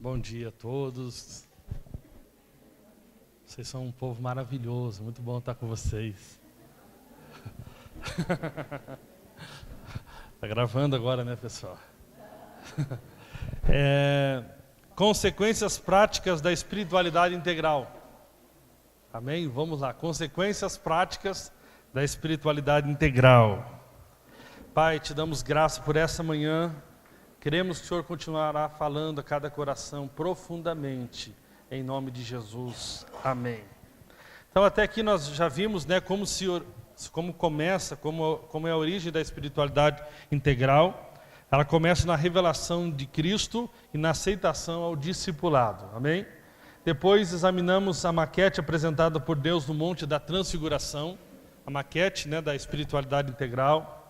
Bom dia a todos. Vocês são um povo maravilhoso, muito bom estar com vocês. Está gravando agora, né, pessoal? Consequências práticas da espiritualidade integral. Amém? Vamos lá. Consequências práticas da espiritualidade integral. Pai, te damos graça por essa manhã. Queremos que o Senhor continuará falando a cada coração profundamente, em nome de Jesus. Amém. Então, até aqui nós já vimos, né, como é a origem da espiritualidade integral. Ela começa na revelação de Cristo e na aceitação ao discipulado. Amém? Depois examinamos a maquete apresentada por Deus no Monte da Transfiguração, a maquete, né, da espiritualidade integral.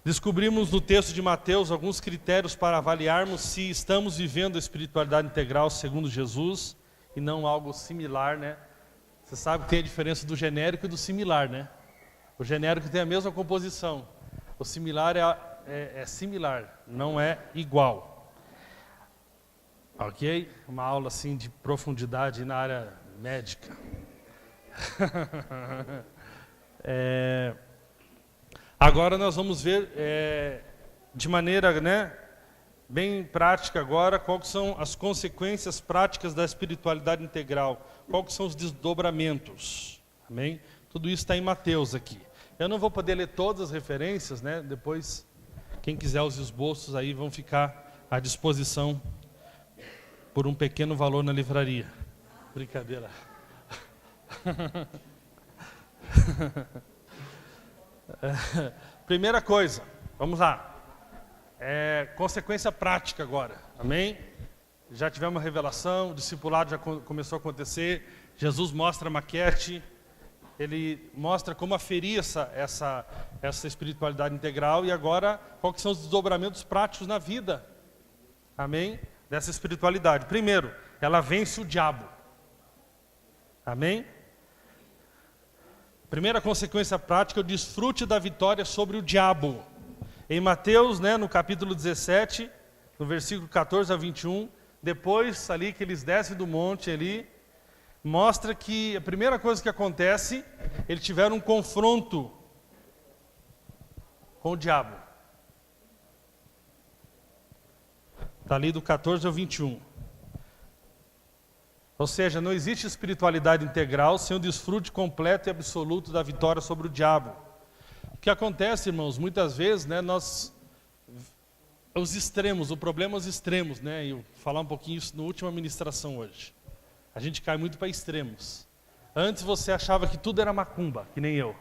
Descobrimos no texto de Mateus alguns critérios para avaliarmos se estamos vivendo a espiritualidade integral segundo Jesus e não algo similar, né? Você sabe que tem a diferença do genérico e do similar, né? O genérico tem a mesma composição, o similar é similar, não é igual. Ok? Uma aula assim de profundidade na área médica. Agora nós vamos ver de maneira, né, bem prática agora, quais são as consequências práticas da espiritualidade integral, quais são os desdobramentos. Amém? Tudo isso está em Mateus aqui. Eu não vou poder ler todas as referências, né? Depois, quem quiser os esboços aí vão ficar à disposição por um pequeno valor na livraria. Brincadeira. Primeira coisa, vamos lá. Consequência prática agora. Amém? Já tivemos uma revelação, o discipulado já começou a acontecer. Jesus mostra a maquete. Ele mostra como aferir essa espiritualidade integral. E agora, quais são os desdobramentos práticos na vida? Amém? Dessa espiritualidade. Primeiro, ela vence o diabo. Amém? Primeira consequência prática, o desfrute da vitória sobre o diabo. Em Mateus, né, no capítulo 17, no versículo 14 a 21, depois ali que eles descem do monte ali, mostra que a primeira coisa que acontece, eles tiveram um confronto com o diabo. Está ali do 14 ao 21. Ou seja, não existe espiritualidade integral sem o desfrute completo e absoluto da vitória sobre o diabo. O que acontece, irmãos, muitas vezes, né, os extremos, o problema é os extremos, né? Eu vou falar um pouquinho isso na última ministração hoje. A gente cai muito para extremos. Antes você achava que tudo era macumba, que nem eu.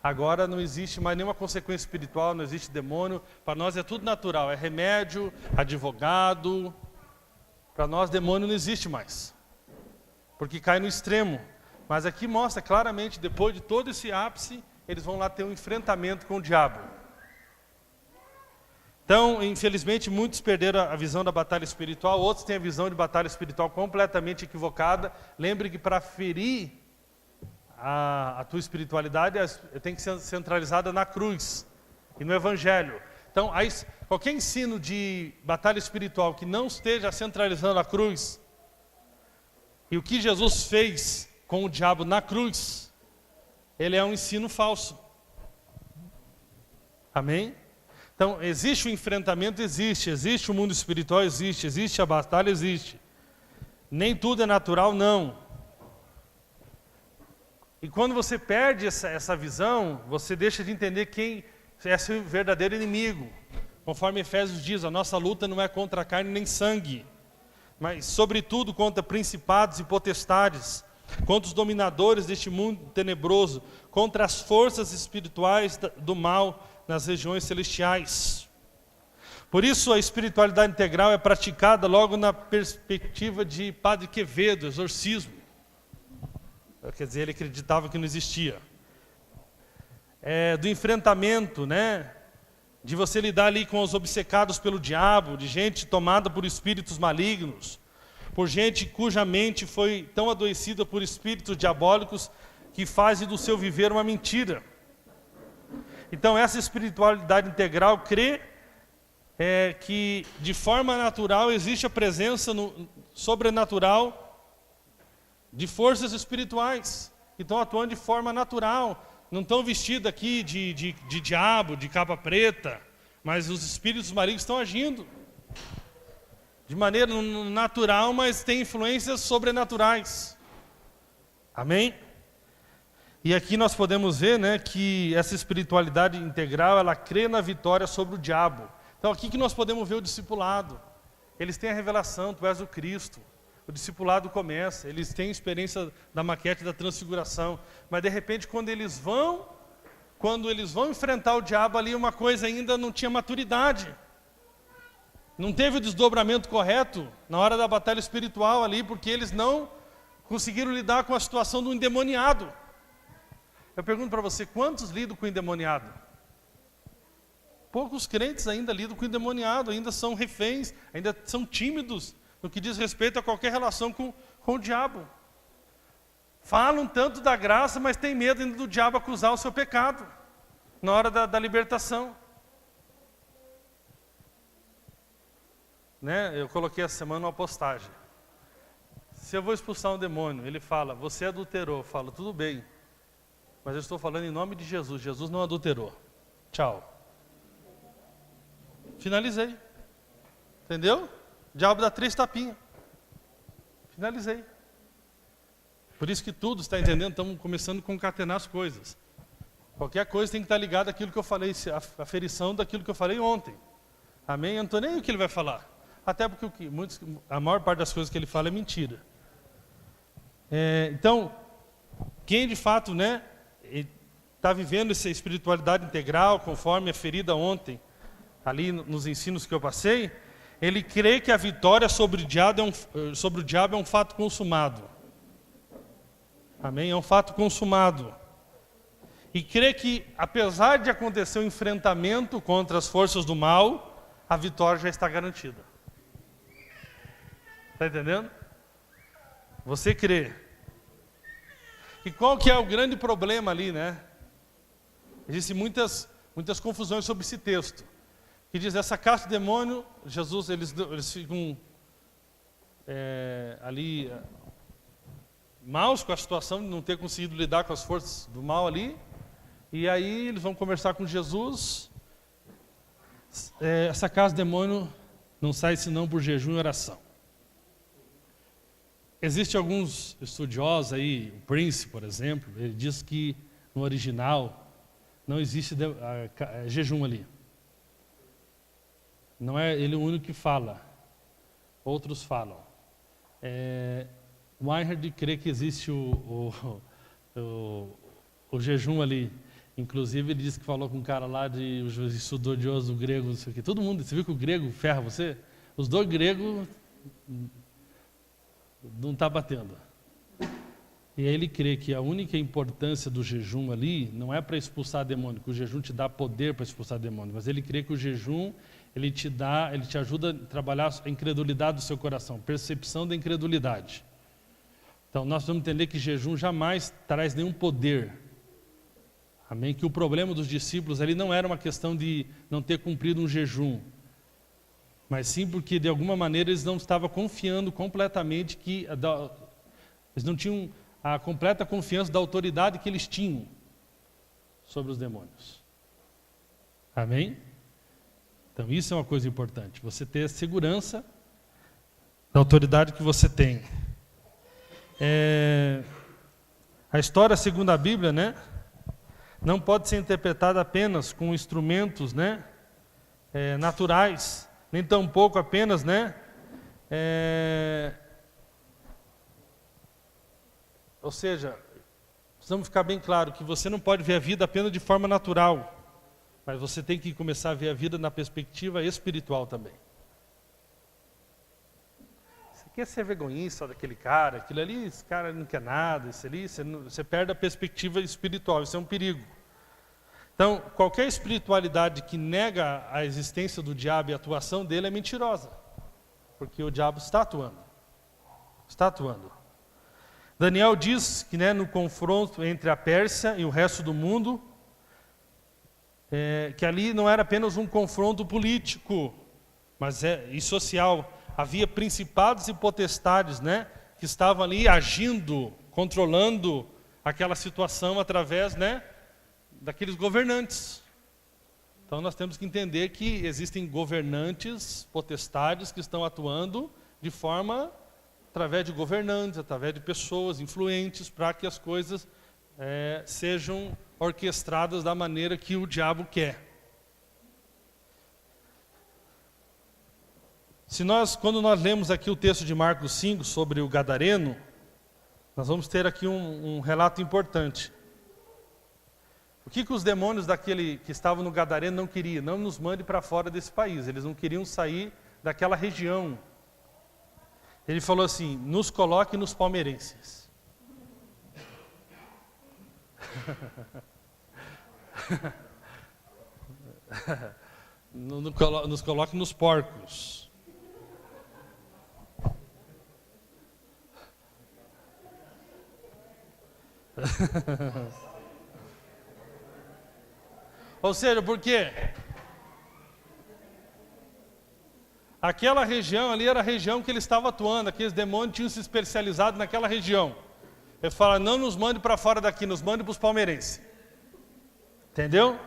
Agora não existe mais nenhuma consequência espiritual, não existe demônio. Para nós é tudo natural, é remédio, advogado. Para nós demônio não existe mais. Porque cai no extremo. Mas aqui mostra claramente, depois de todo esse ápice, eles vão lá ter um enfrentamento com o diabo. Então, infelizmente, muitos perderam a visão da batalha espiritual, outros têm a visão de batalha espiritual completamente equivocada. Lembre que para ferir a tua espiritualidade, tem que ser centralizada na cruz e no Evangelho. Então, qualquer ensino de batalha espiritual que não esteja centralizando a cruz, e o que Jesus fez com o diabo na cruz, ele é um ensino falso. Amém? Então, existe o enfrentamento? Existe o mundo espiritual? Existe a batalha? Existe. Nem tudo é natural? Não. E quando você perde essa visão, você deixa de entender quem é seu verdadeiro inimigo. Conforme Efésios diz, a nossa luta não é contra a carne nem sangue, mas sobretudo contra principados e potestades, contra os dominadores deste mundo tenebroso, contra as forças espirituais do mal nas regiões celestiais. Por isso a espiritualidade integral é praticada logo na perspectiva de Padre Quevedo, exorcismo. Quer dizer, ele acreditava que não existia. Do enfrentamento, né? De você lidar ali com os obcecados pelo diabo, de gente tomada por espíritos malignos, por gente cuja mente foi tão adoecida por espíritos diabólicos que fazem do seu viver uma mentira. Então essa espiritualidade integral crê é que de forma natural existe a presença sobrenatural de forças espirituais que estão atuando de forma natural. Não estão vestidos aqui de diabo, de capa preta, mas os espíritos malignos estão agindo de maneira natural, mas tem influências sobrenaturais. Amém? E aqui nós podemos ver, né, que essa espiritualidade integral, ela crê na vitória sobre o diabo. Então aqui que nós podemos ver o discipulado. Eles têm a revelação, tu és o Cristo. O discipulado começa, eles têm experiência da maquete da transfiguração. Mas de repente quando eles vão enfrentar o diabo ali, uma coisa ainda não tinha maturidade. Não teve o desdobramento correto na hora da batalha espiritual ali, porque eles não conseguiram lidar com a situação do endemoniado. Eu pergunto para você, quantos lidam com o endemoniado? Poucos crentes ainda lidam com o endemoniado, ainda são reféns, ainda são tímidos no que diz respeito a qualquer relação com o diabo. Falam tanto da graça, mas tem medo ainda do diabo acusar o seu pecado na hora da libertação. Né? Eu coloquei essa semana uma postagem. Se eu vou expulsar um demônio, ele fala, você adulterou. Eu falo, tudo bem, mas eu estou falando em nome de Jesus. Jesus não adulterou. Tchau. Finalizei. Entendeu? O diabo dá 3 tapinhas. Finalizei. Por isso que tudo, está entendendo? Estamos começando a concatenar as coisas. Qualquer coisa tem que estar ligada àquilo que eu falei, a aferição daquilo que eu falei ontem. Amém? Eu não estou nem aí o que ele vai falar. Até porque a maior parte das coisas que ele fala é mentira. Então, quem de fato, né, está vivendo essa espiritualidade integral, conforme a ferida ontem, ali nos ensinos que eu passei, ele crê que a vitória sobre o diabo é um fato consumado. Amém? É um fato consumado. E crê que, apesar de acontecer um enfrentamento contra as forças do mal, a vitória já está garantida. Está entendendo? Você crê. E qual que é o grande problema ali, né? Existem muitas confusões sobre esse texto. Que diz, essa casta de demônio, Jesus, eles ficam ali maus com a situação de não ter conseguido lidar com as forças do mal ali. E aí eles vão conversar com Jesus. Essa casta de demônio não sai senão por jejum e oração. Existem alguns estudiosos aí, o Prince, por exemplo, ele diz que no original não existe jejum ali. Não é ele o único que fala, outros falam. Weinhardt crê que existe o jejum ali. Inclusive ele disse que falou com um cara lá estudioso do grego, não sei o quê. Todo mundo, você viu que o grego ferra você? Os dois gregos não está batendo. E aí ele crê que a única importância do jejum ali não é para expulsar demônio, que o jejum te dá poder para expulsar demônio, mas ele crê que o jejum ele te ajuda a trabalhar a incredulidade do seu coração, percepção da incredulidade. Então nós vamos entender que jejum jamais traz nenhum poder. Amém? Que o problema dos discípulos ali não era uma questão de não ter cumprido um jejum, mas sim porque de alguma maneira eles não estavam confiando completamente eles não tinham a completa confiança da autoridade que eles tinham sobre os demônios. Amém? Então isso é uma coisa importante, você ter a segurança da autoridade que você tem. A história segundo a Bíblia, né, não pode ser interpretada apenas com instrumentos, né, naturais, nem tampouco apenas, né, ou seja, precisamos ficar bem claro que você não pode ver a vida apenas de forma natural, mas você tem que começar a ver a vida na perspectiva espiritual também. Você quer ser vergonhista daquele cara, aquilo ali, esse cara não quer nada, isso ali, você perde a perspectiva espiritual, isso é um perigo. Então, qualquer espiritualidade que nega a existência do diabo e a atuação dele é mentirosa, porque o diabo está atuando. Está atuando. Daniel diz que, né, no confronto entre a Pérsia e o resto do mundo, que ali não era apenas um confronto político, e social. Havia principados e potestades, né, que estavam ali agindo, controlando aquela situação através, né, daqueles governantes. Então nós temos que entender que existem governantes, potestades que estão atuando de forma, através de governantes, através de pessoas influentes, para que as coisas sejam orquestradas da maneira que o diabo quer. Quando nós lemos aqui o texto de Marcos 5 sobre o gadareno, nós vamos ter aqui um relato importante. O que os demônios daquele que estavam no gadareno não queriam? Não nos mande para fora desse país. Eles não queriam sair daquela região. Ele falou assim: nos coloque nos palmeirenses. Nos coloque nos porcos. Ou seja, por quê? Aquela região ali era a região que ele estava atuando, aqueles demônios tinham se especializado naquela região. Ele fala: não nos mande para fora daqui, nos mande para os palmeirenses. Entendeu?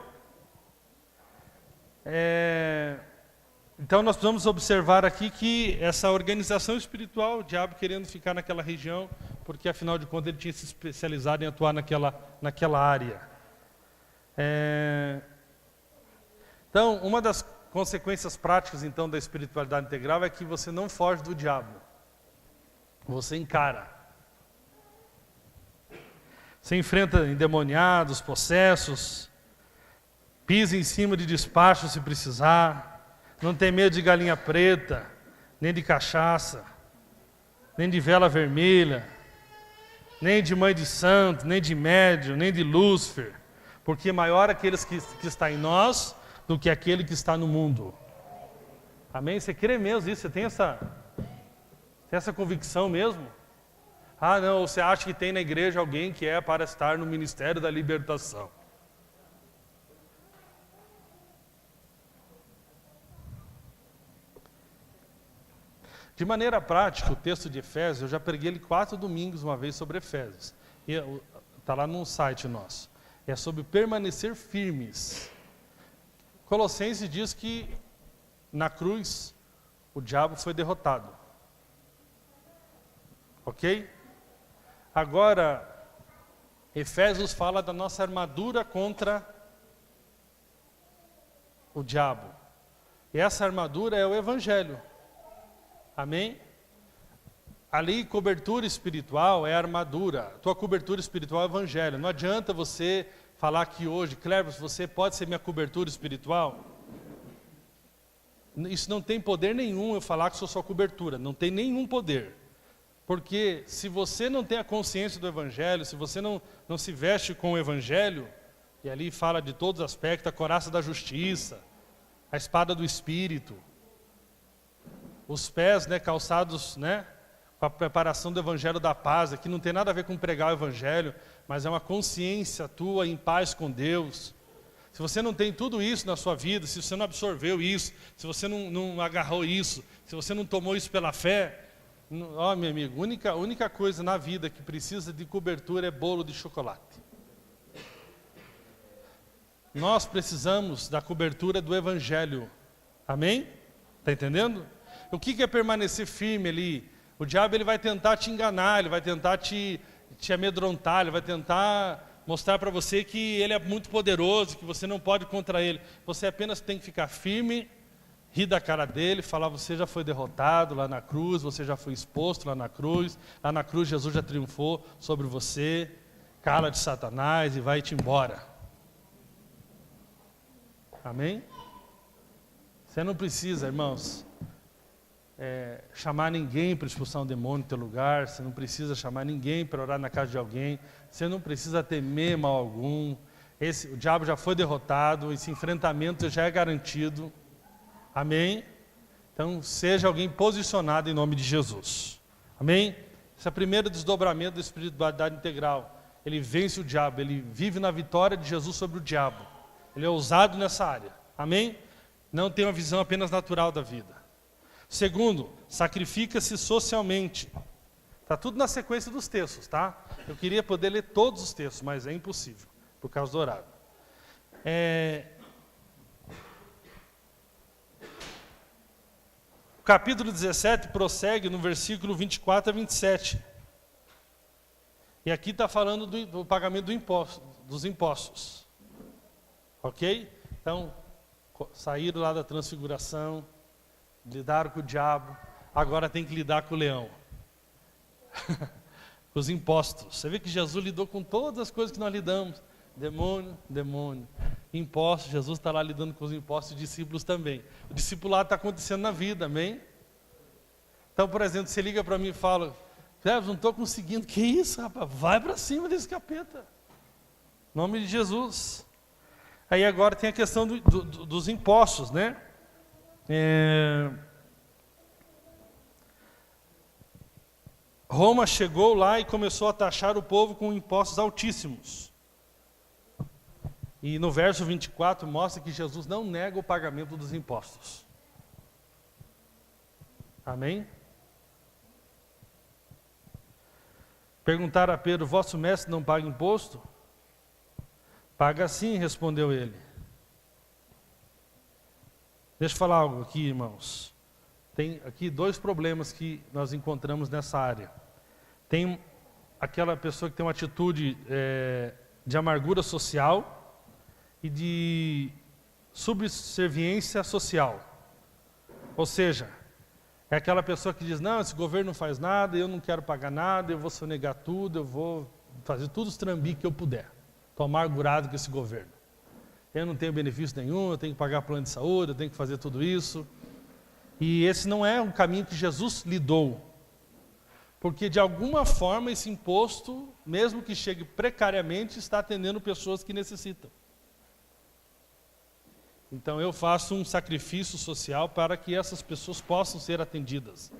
Então nós precisamos observar aqui que essa organização espiritual, o diabo querendo ficar naquela região, porque afinal de contas ele tinha se especializado em atuar naquela área. Então, uma das consequências práticas então da espiritualidade integral é que você não foge do diabo. Você encara. Você enfrenta endemoniados, possessos, pisa em cima de despacho se precisar, não tem medo de galinha preta, nem de cachaça, nem de vela vermelha, nem de mãe de santo, nem de médium, nem de Lúcifer, porque maior aqueles que está em nós do que aquele que está no mundo. Amém? Você crê mesmo isso? Você tem essa convicção mesmo? Ah, não, você acha que tem na igreja alguém que é para estar no ministério da libertação. De maneira prática, o texto de Efésios, eu já preguei ele 4 domingos uma vez sobre Efésios. Está lá no site nosso. É sobre permanecer firmes. Colossenses diz que na cruz o diabo foi derrotado. Ok? Agora, Efésios fala da nossa armadura contra o diabo. E essa armadura é o Evangelho. Amém? Ali, cobertura espiritual é armadura. Tua cobertura espiritual é o Evangelho. Não adianta você falar que hoje, Cleber, você pode ser minha cobertura espiritual? Isso não tem poder nenhum eu falar que sou sua cobertura. Não tem nenhum poder. Porque se você não tem a consciência do Evangelho, se você não se veste com o Evangelho, e ali fala de todos os aspectos, a couraça da justiça, a espada do Espírito, os pés, né, calçados, né, com a preparação do Evangelho da paz, que não tem nada a ver com pregar o Evangelho, mas é uma consciência tua em paz com Deus. Se você não tem tudo isso na sua vida, se você não absorveu isso, se você não agarrou isso, se você não tomou isso pela fé, ó, meu amigo, a única coisa na vida que precisa de cobertura é bolo de chocolate. Nós precisamos da cobertura do Evangelho. Amém? Está entendendo? O que é permanecer firme ali? O diabo ele vai tentar te enganar, ele vai tentar te amedrontar, ele vai tentar mostrar para você que ele é muito poderoso, que você não pode contra ele. Você apenas tem que ficar firme, rir da cara dele, falar: você já foi derrotado lá na cruz, você já foi exposto lá na cruz Jesus já triunfou sobre você, cala de Satanás e vai-te embora. Amém? Você não precisa, irmãos, chamar ninguém para expulsar um demônio do teu lugar, você não precisa chamar ninguém para orar na casa de alguém, você não precisa temer mal algum, o diabo já foi derrotado, esse enfrentamento já é garantido. Amém? Então, seja alguém posicionado em nome de Jesus. Amém? Esse é o primeiro desdobramento da espiritualidade integral. Ele vence o diabo, ele vive na vitória de Jesus sobre o diabo. Ele é ousado nessa área. Amém? Não tem uma visão apenas natural da vida. Segundo, sacrifica-se socialmente. Está tudo na sequência dos textos, tá? Eu queria poder ler todos os textos, mas é impossível, por causa do horário. O capítulo 17 prossegue no versículo 24 a 27. E aqui está falando do pagamento dos impostos. Ok? Então, saíram lá da transfiguração, lidaram com o diabo, agora tem que lidar com o leão. Com os impostos. Você vê que Jesus lidou com todas as coisas que nós lidamos. Demônio. Impostos, Jesus está lá lidando com os impostos, os discípulos também. O discipulado está acontecendo na vida, amém? Então, por exemplo, você liga para mim e fala, não estou conseguindo. Que isso, rapaz? Vai para cima desse capeta. Em nome de Jesus. Aí agora tem a questão dos impostos, né? Roma chegou lá e começou a taxar o povo com impostos altíssimos. E no verso 24 mostra que Jesus não nega o pagamento dos impostos. Amém? Perguntaram a Pedro, vosso mestre não paga imposto? Paga sim, respondeu ele. Deixa eu falar algo aqui, irmãos. Tem aqui dois problemas que nós encontramos nessa área. Tem aquela pessoa que tem uma atitude de amargura social e de subserviência social. Ou seja, é aquela pessoa que diz, não, esse governo não faz nada, eu não quero pagar nada, eu vou sonegar tudo, eu vou fazer tudo os trambiques que eu puder. Estou amargurado com esse governo. Eu não tenho benefício nenhum, eu tenho que pagar plano de saúde, eu tenho que fazer tudo isso. E esse não é um caminho que Jesus lidou. Porque de alguma forma esse imposto, mesmo que chegue precariamente, está atendendo pessoas que necessitam. Então eu faço um sacrifício social para que essas pessoas possam ser atendidas.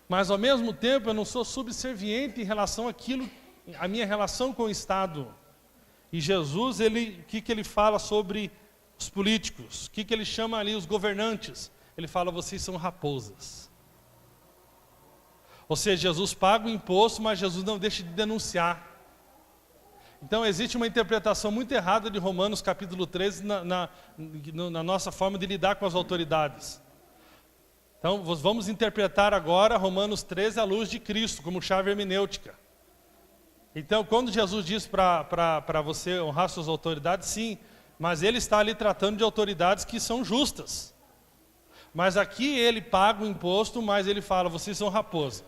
Mas ao mesmo tempo eu não sou subserviente em relação àquilo, a minha relação com o Estado. E Jesus, o que ele fala sobre os políticos? O que ele chama ali os governantes? Ele fala, vocês são raposas. Ou seja, Jesus paga o imposto, mas Jesus não deixa de denunciar. Então existe uma interpretação muito errada de Romanos capítulo 13 na nossa forma de lidar com as autoridades. Então vamos interpretar agora Romanos 13 à luz de Cristo, como chave hermenêutica. Então quando Jesus diz para você honrar suas autoridades, sim, mas ele está ali tratando de autoridades que são justas. Mas aqui ele paga o imposto, mas ele fala, vocês são raposa.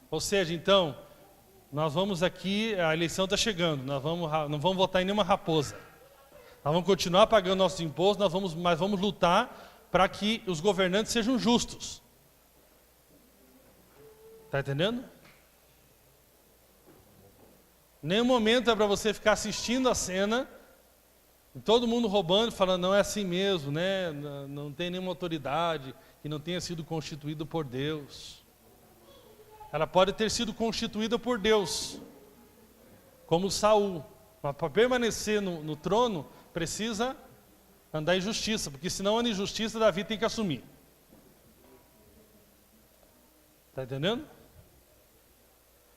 Ou seja, então, nós vamos aqui, a eleição está chegando, não vamos votar em nenhuma raposa. Nós vamos continuar pagando nossos impostos, mas vamos lutar para que os governantes sejam justos. Está entendendo? Nenhum momento é para você ficar assistindo a cena, e todo mundo roubando, falando, não é assim mesmo, né? Não tem nenhuma autoridade que não tenha sido constituída por Deus. Ela pode ter sido constituída por Deus, como Saul. Mas para permanecer no trono, precisa andar em justiça, porque senão a injustiça Davi tem que assumir. Está entendendo?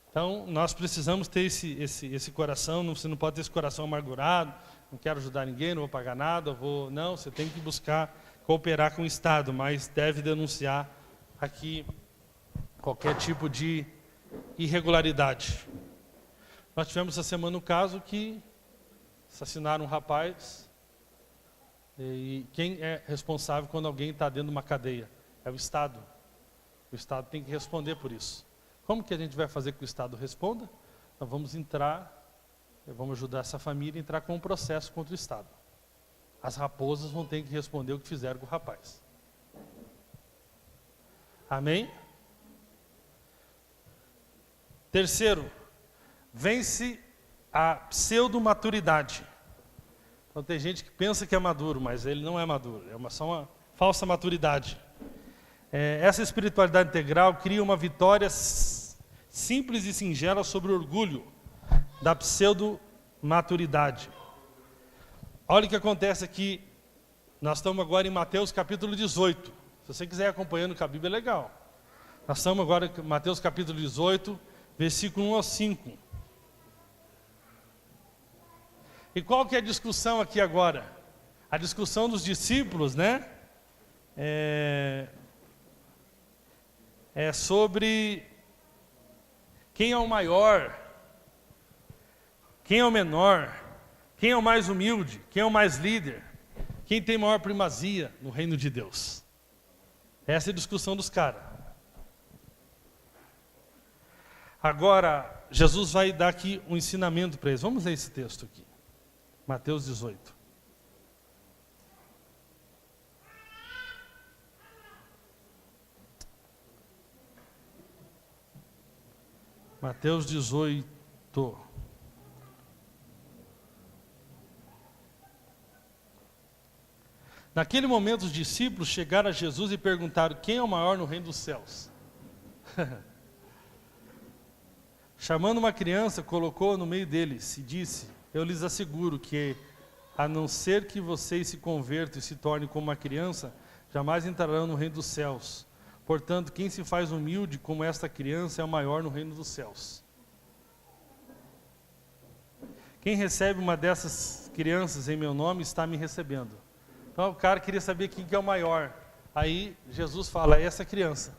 Então, nós precisamos ter esse coração, você não pode ter esse coração amargurado, não quero ajudar ninguém, não vou pagar nada, não, você tem que buscar cooperar com o Estado, mas deve denunciar aqui qualquer tipo de irregularidade. Nós tivemos essa semana um caso que assassinaram um rapaz, e quem é responsável quando alguém está dentro de uma cadeia? É o Estado. O Estado tem que responder por isso. Como que a gente vai fazer que o Estado responda? Nós vamos vamos ajudar essa família a entrar com um processo contra o Estado. As raposas vão ter que responder o que fizeram com o rapaz. Amém? Terceiro, vence a pseudo-maturidade. Então tem gente que pensa que é maduro, mas ele não é maduro, só uma falsa maturidade. Essa espiritualidade integral cria uma vitória simples e singela sobre o orgulho da pseudo-maturidade. Olha o que acontece aqui Nós estamos agora em Mateus capítulo 18. Se você quiser ir acompanhando com a Bíblia, é legal. Nós estamos agora em Mateus capítulo 18, versículo 1 ao 5. E qual que é a discussão aqui agora? A discussão dos discípulos, né? É sobre quem é o maior, quem é o menor, quem é o mais humilde, quem é o mais líder, quem tem maior primazia no reino de Deus. Essa é a discussão dos caras. Agora, Jesus vai dar aqui um ensinamento para eles. Vamos ler esse texto aqui. Mateus 18. Mateus 18. Naquele momento, os discípulos chegaram a Jesus e perguntaram: quem é o maior no reino dos céus? Chamando uma criança, colocou-a no meio deles e disse: eu lhes asseguro que, a não ser que vocês se convertam e se tornem como uma criança, jamais entrarão no reino dos céus. Portanto, quem se faz humilde como esta criança é o maior no reino dos céus. Quem recebe uma dessas crianças em meu nome está me recebendo. Então o cara queria saber quem que é o maior. Aí Jesus fala: é essa criança.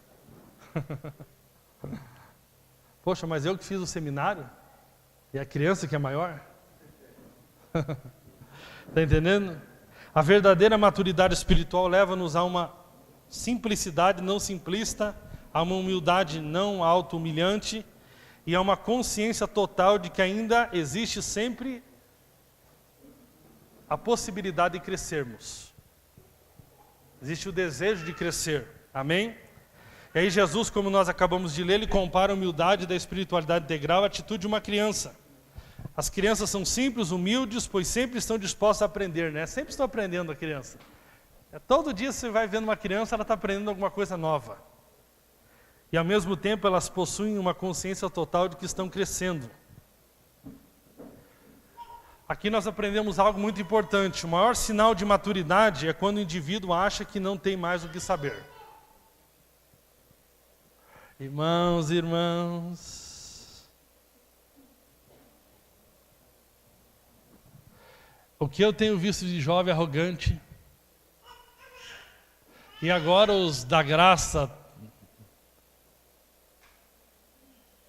Poxa, mas eu que fiz o seminário? E a criança que é maior? Está entendendo? A verdadeira maturidade espiritual leva-nos a uma simplicidade não simplista, a uma humildade não auto-humilhante e a uma consciência total de que ainda existe sempre a possibilidade de crescermos. Existe o desejo de crescer. Amém? E aí Jesus, como nós acabamos de ler, ele compara a humildade da espiritualidade integral à atitude de uma criança. As crianças são simples, humildes, pois sempre estão dispostas a aprender, né? Sempre estão aprendendo a criança. Todo dia você vai vendo uma criança, ela está aprendendo alguma coisa nova. E ao mesmo tempo elas possuem uma consciência total de que estão crescendo. Aqui nós aprendemos algo muito importante. O maior sinal de maturidade é quando o indivíduo acha que não tem mais o que saber. Irmãos e irmãs, o que eu tenho visto de jovem arrogante, e agora os da graça,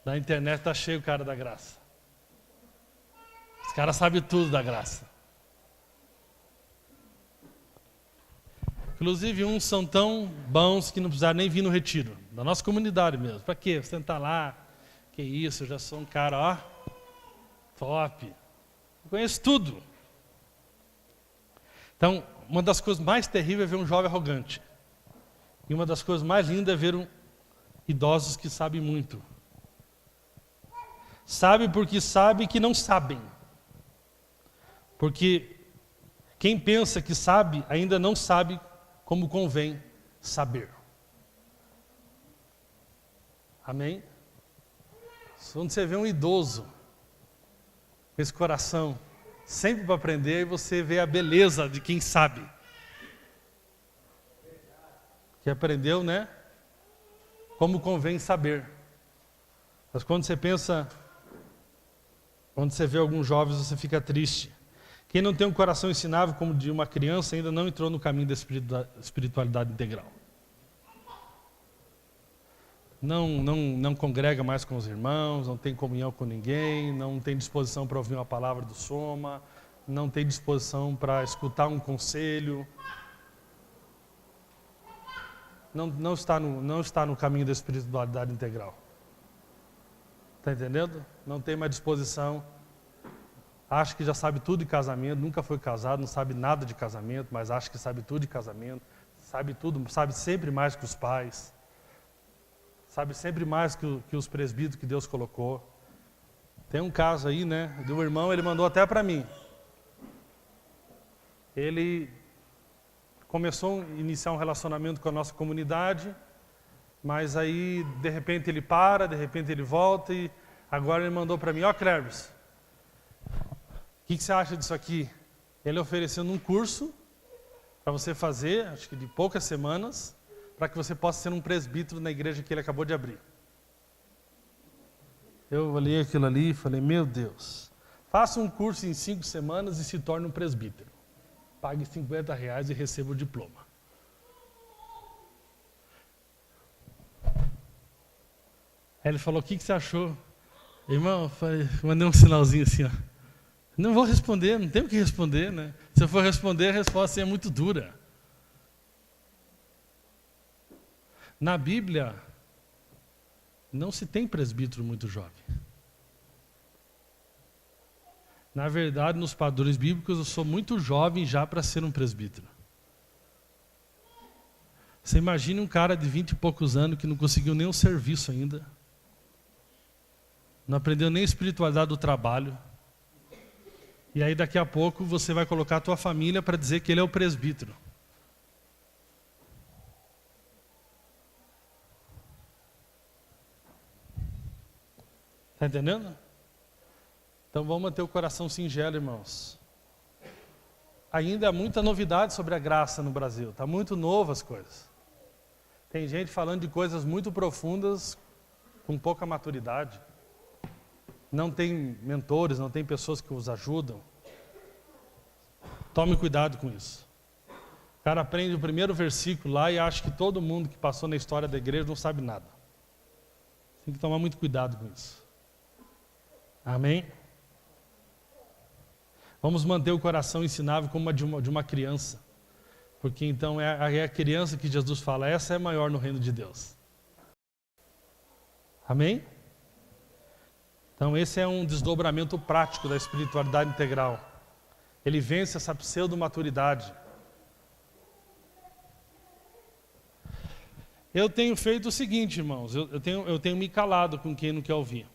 da internet está cheio o cara da graça. Os caras sabem tudo da graça. Inclusive uns são tão bons que não precisaram nem vir no retiro. Da nossa comunidade mesmo. Para quê? Você sentar lá, que isso, eu já sou um cara, ó, top. Eu conheço tudo. Então, uma das coisas mais terríveis é ver um jovem arrogante. E uma das coisas mais lindas é ver idosos que sabem muito. Sabe porque sabe que não sabem. Porque quem pensa que sabe, ainda não sabe como convém saber. Amém? Quando você vê um idoso com esse coração sempre para aprender, e você vê a beleza de quem sabe. Que aprendeu, né? Como convém saber. Mas quando você pensa, quando você vê alguns jovens, você fica triste. Quem não tem um coração ensinável como de uma criança ainda não entrou no caminho da espiritualidade integral. Não congrega mais com os irmãos, não tem comunhão com ninguém, não tem disposição para ouvir uma palavra do Soma, não tem disposição para escutar um conselho. Não está no caminho da espiritualidade integral. Está entendendo? Não tem mais disposição. Acha que já sabe tudo de casamento, nunca foi casado, não sabe nada de casamento, mas acha que sabe tudo de casamento, sabe tudo, sabe sempre mais que os pais, sabe sempre mais que os presbíteros que Deus colocou. Tem um caso aí, né, de um irmão, ele mandou até para mim. Ele começou a iniciar um relacionamento com a nossa comunidade, mas aí, de repente ele para, de repente ele volta, e agora ele mandou para mim: ó, Cleves, o que você acha disso aqui? Ele oferecendo um curso para você fazer, acho que de poucas semanas, para que você possa ser um presbítero na igreja que ele acabou de abrir. Eu olhei aquilo ali e falei, meu Deus, faça um curso em 5 semanas e se torne um presbítero. Pague R$50 e receba o diploma. Aí ele falou, o que você achou? Irmão, mandei um sinalzinho assim, ó. Não vou responder, não tenho o que responder, né? Se eu for responder, a resposta é muito dura. Na Bíblia, não se tem presbítero muito jovem. Na verdade, nos padrões bíblicos, eu sou muito jovem já para ser um presbítero. Você imagina um cara de 20 e poucos anos que não conseguiu nem um serviço ainda. Não aprendeu nem a espiritualidade do trabalho. E aí daqui a pouco você vai colocar a tua família para dizer que ele é o presbítero. Está entendendo? Então vamos manter o coração singelo, irmãos. Ainda há muita novidade sobre a graça no Brasil. Está muito novo as coisas. Tem gente falando de coisas muito profundas com pouca maturidade. Não tem mentores, não tem pessoas que os ajudam. Tome cuidado com isso. O cara aprende o primeiro versículo lá e acha que todo mundo que passou na história da igreja não sabe nada. Tem que tomar muito cuidado com isso. Amém? Vamos manter o coração ensinável como de uma criança. Porque então é a criança que Jesus fala, essa é maior no reino de Deus. Amém? Então esse é um desdobramento prático da espiritualidade integral. Ele vence essa pseudo-maturidade. Eu tenho feito o seguinte, irmãos, eu tenho me calado com quem não quer ouvir.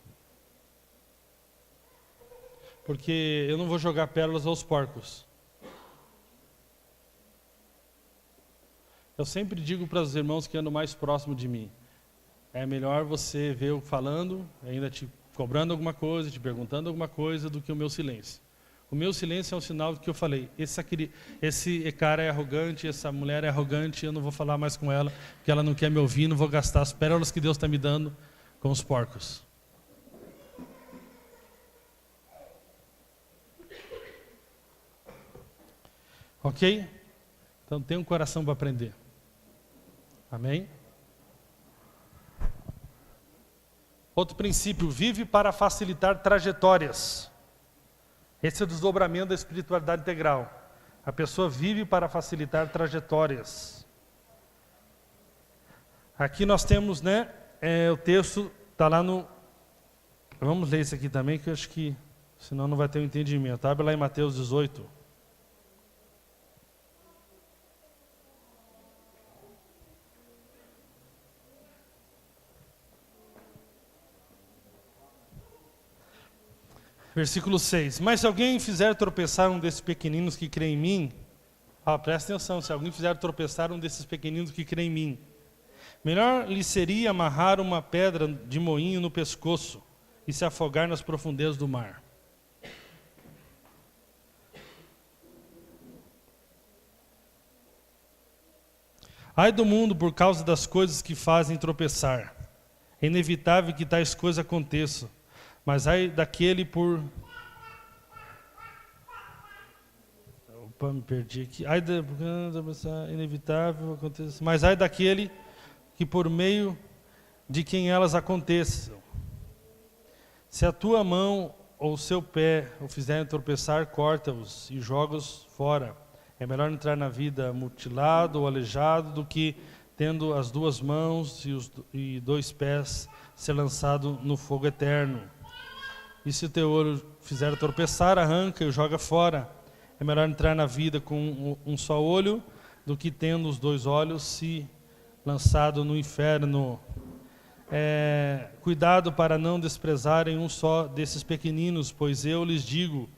Porque eu não vou jogar pérolas aos porcos. Eu sempre digo para os irmãos que andam mais próximo de mim, é melhor você ver eu falando, ainda te cobrando alguma coisa, te perguntando alguma coisa, do que o meu silêncio. O meu silêncio é um sinal do que eu falei. Esse cara é arrogante, essa mulher é arrogante, eu não vou falar mais com ela, porque ela não quer me ouvir, não vou gastar as pérolas que Deus está me dando com os porcos. Ok? Então tem um coração para aprender. Amém? Outro princípio, vive para facilitar trajetórias. Esse é o desdobramento da espiritualidade integral. A pessoa vive para facilitar trajetórias. Aqui nós temos, né, o texto está lá no... Vamos ler isso aqui também, que eu acho que senão não vai ter um entendimento. Abre lá em Mateus 18. Versículo 6. Mas se alguém fizer tropeçar um desses pequeninos que crê em mim, presta atenção, se alguém fizer tropeçar um desses pequeninos que crê em mim, melhor lhe seria amarrar uma pedra de moinho no pescoço e se afogar nas profundezas do mar. Ai do mundo por causa das coisas que fazem tropeçar. É inevitável que tais coisas aconteçam. Mas ai daquele por... Opa, me perdi aqui. Inevitável aconteça. Mas ai daquele que por meio de quem elas aconteçam. Se a tua mão ou o seu pé o fizerem tropeçar, corta-os e joga-os fora. É melhor entrar na vida mutilado ou aleijado do que, tendo as 2 mãos e 2 pés, ser lançado no fogo eterno. E se o teu olho fizer tropeçar, arranca e o joga fora. É melhor entrar na vida com um só olho do que, tendo os 2 olhos, se lançado no inferno. Cuidado para não desprezarem um só desses pequeninos, pois eu lhes digo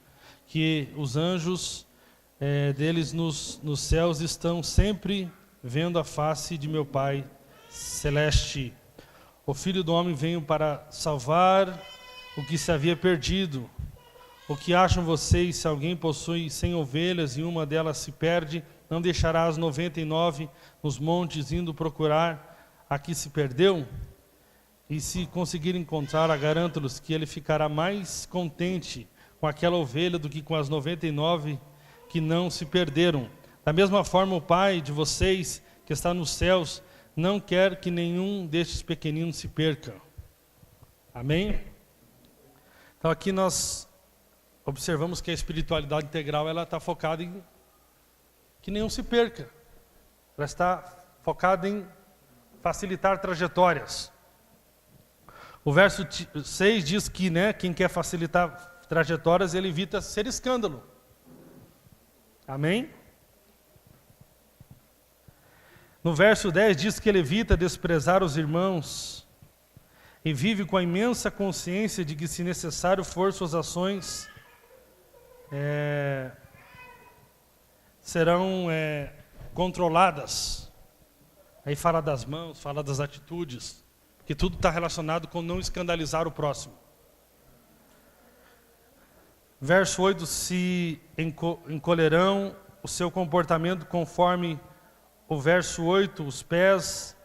que os anjos deles nos céus estão sempre vendo a face de meu Pai celeste. O Filho do Homem veio para salvar o que se havia perdido. O que acham vocês se alguém possui 100 ovelhas e uma delas se perde? não deixará as 99 nos montes indo procurar a que se perdeu? E se conseguir encontrar, garanto-lhes que ele ficará mais contente com aquela ovelha do que com as 99 que não se perderam. Da mesma forma, o Pai de vocês, que está nos céus, não quer que nenhum destes pequeninos se perca. Amém? Então aqui nós observamos que a espiritualidade integral ela está focada em que nenhum se perca. Ela está focada em facilitar trajetórias. O verso 6 diz que quem quer facilitar trajetórias, ele evita ser escândalo. Amém? No verso 10 diz que ele evita desprezar os irmãos e vive com a imensa consciência de que, se necessário for, suas ações serão controladas. Aí fala das mãos, fala das atitudes, que tudo está relacionado com não escandalizar o próximo. Verso 8, se encolherão o seu comportamento conforme o verso 8, os pés,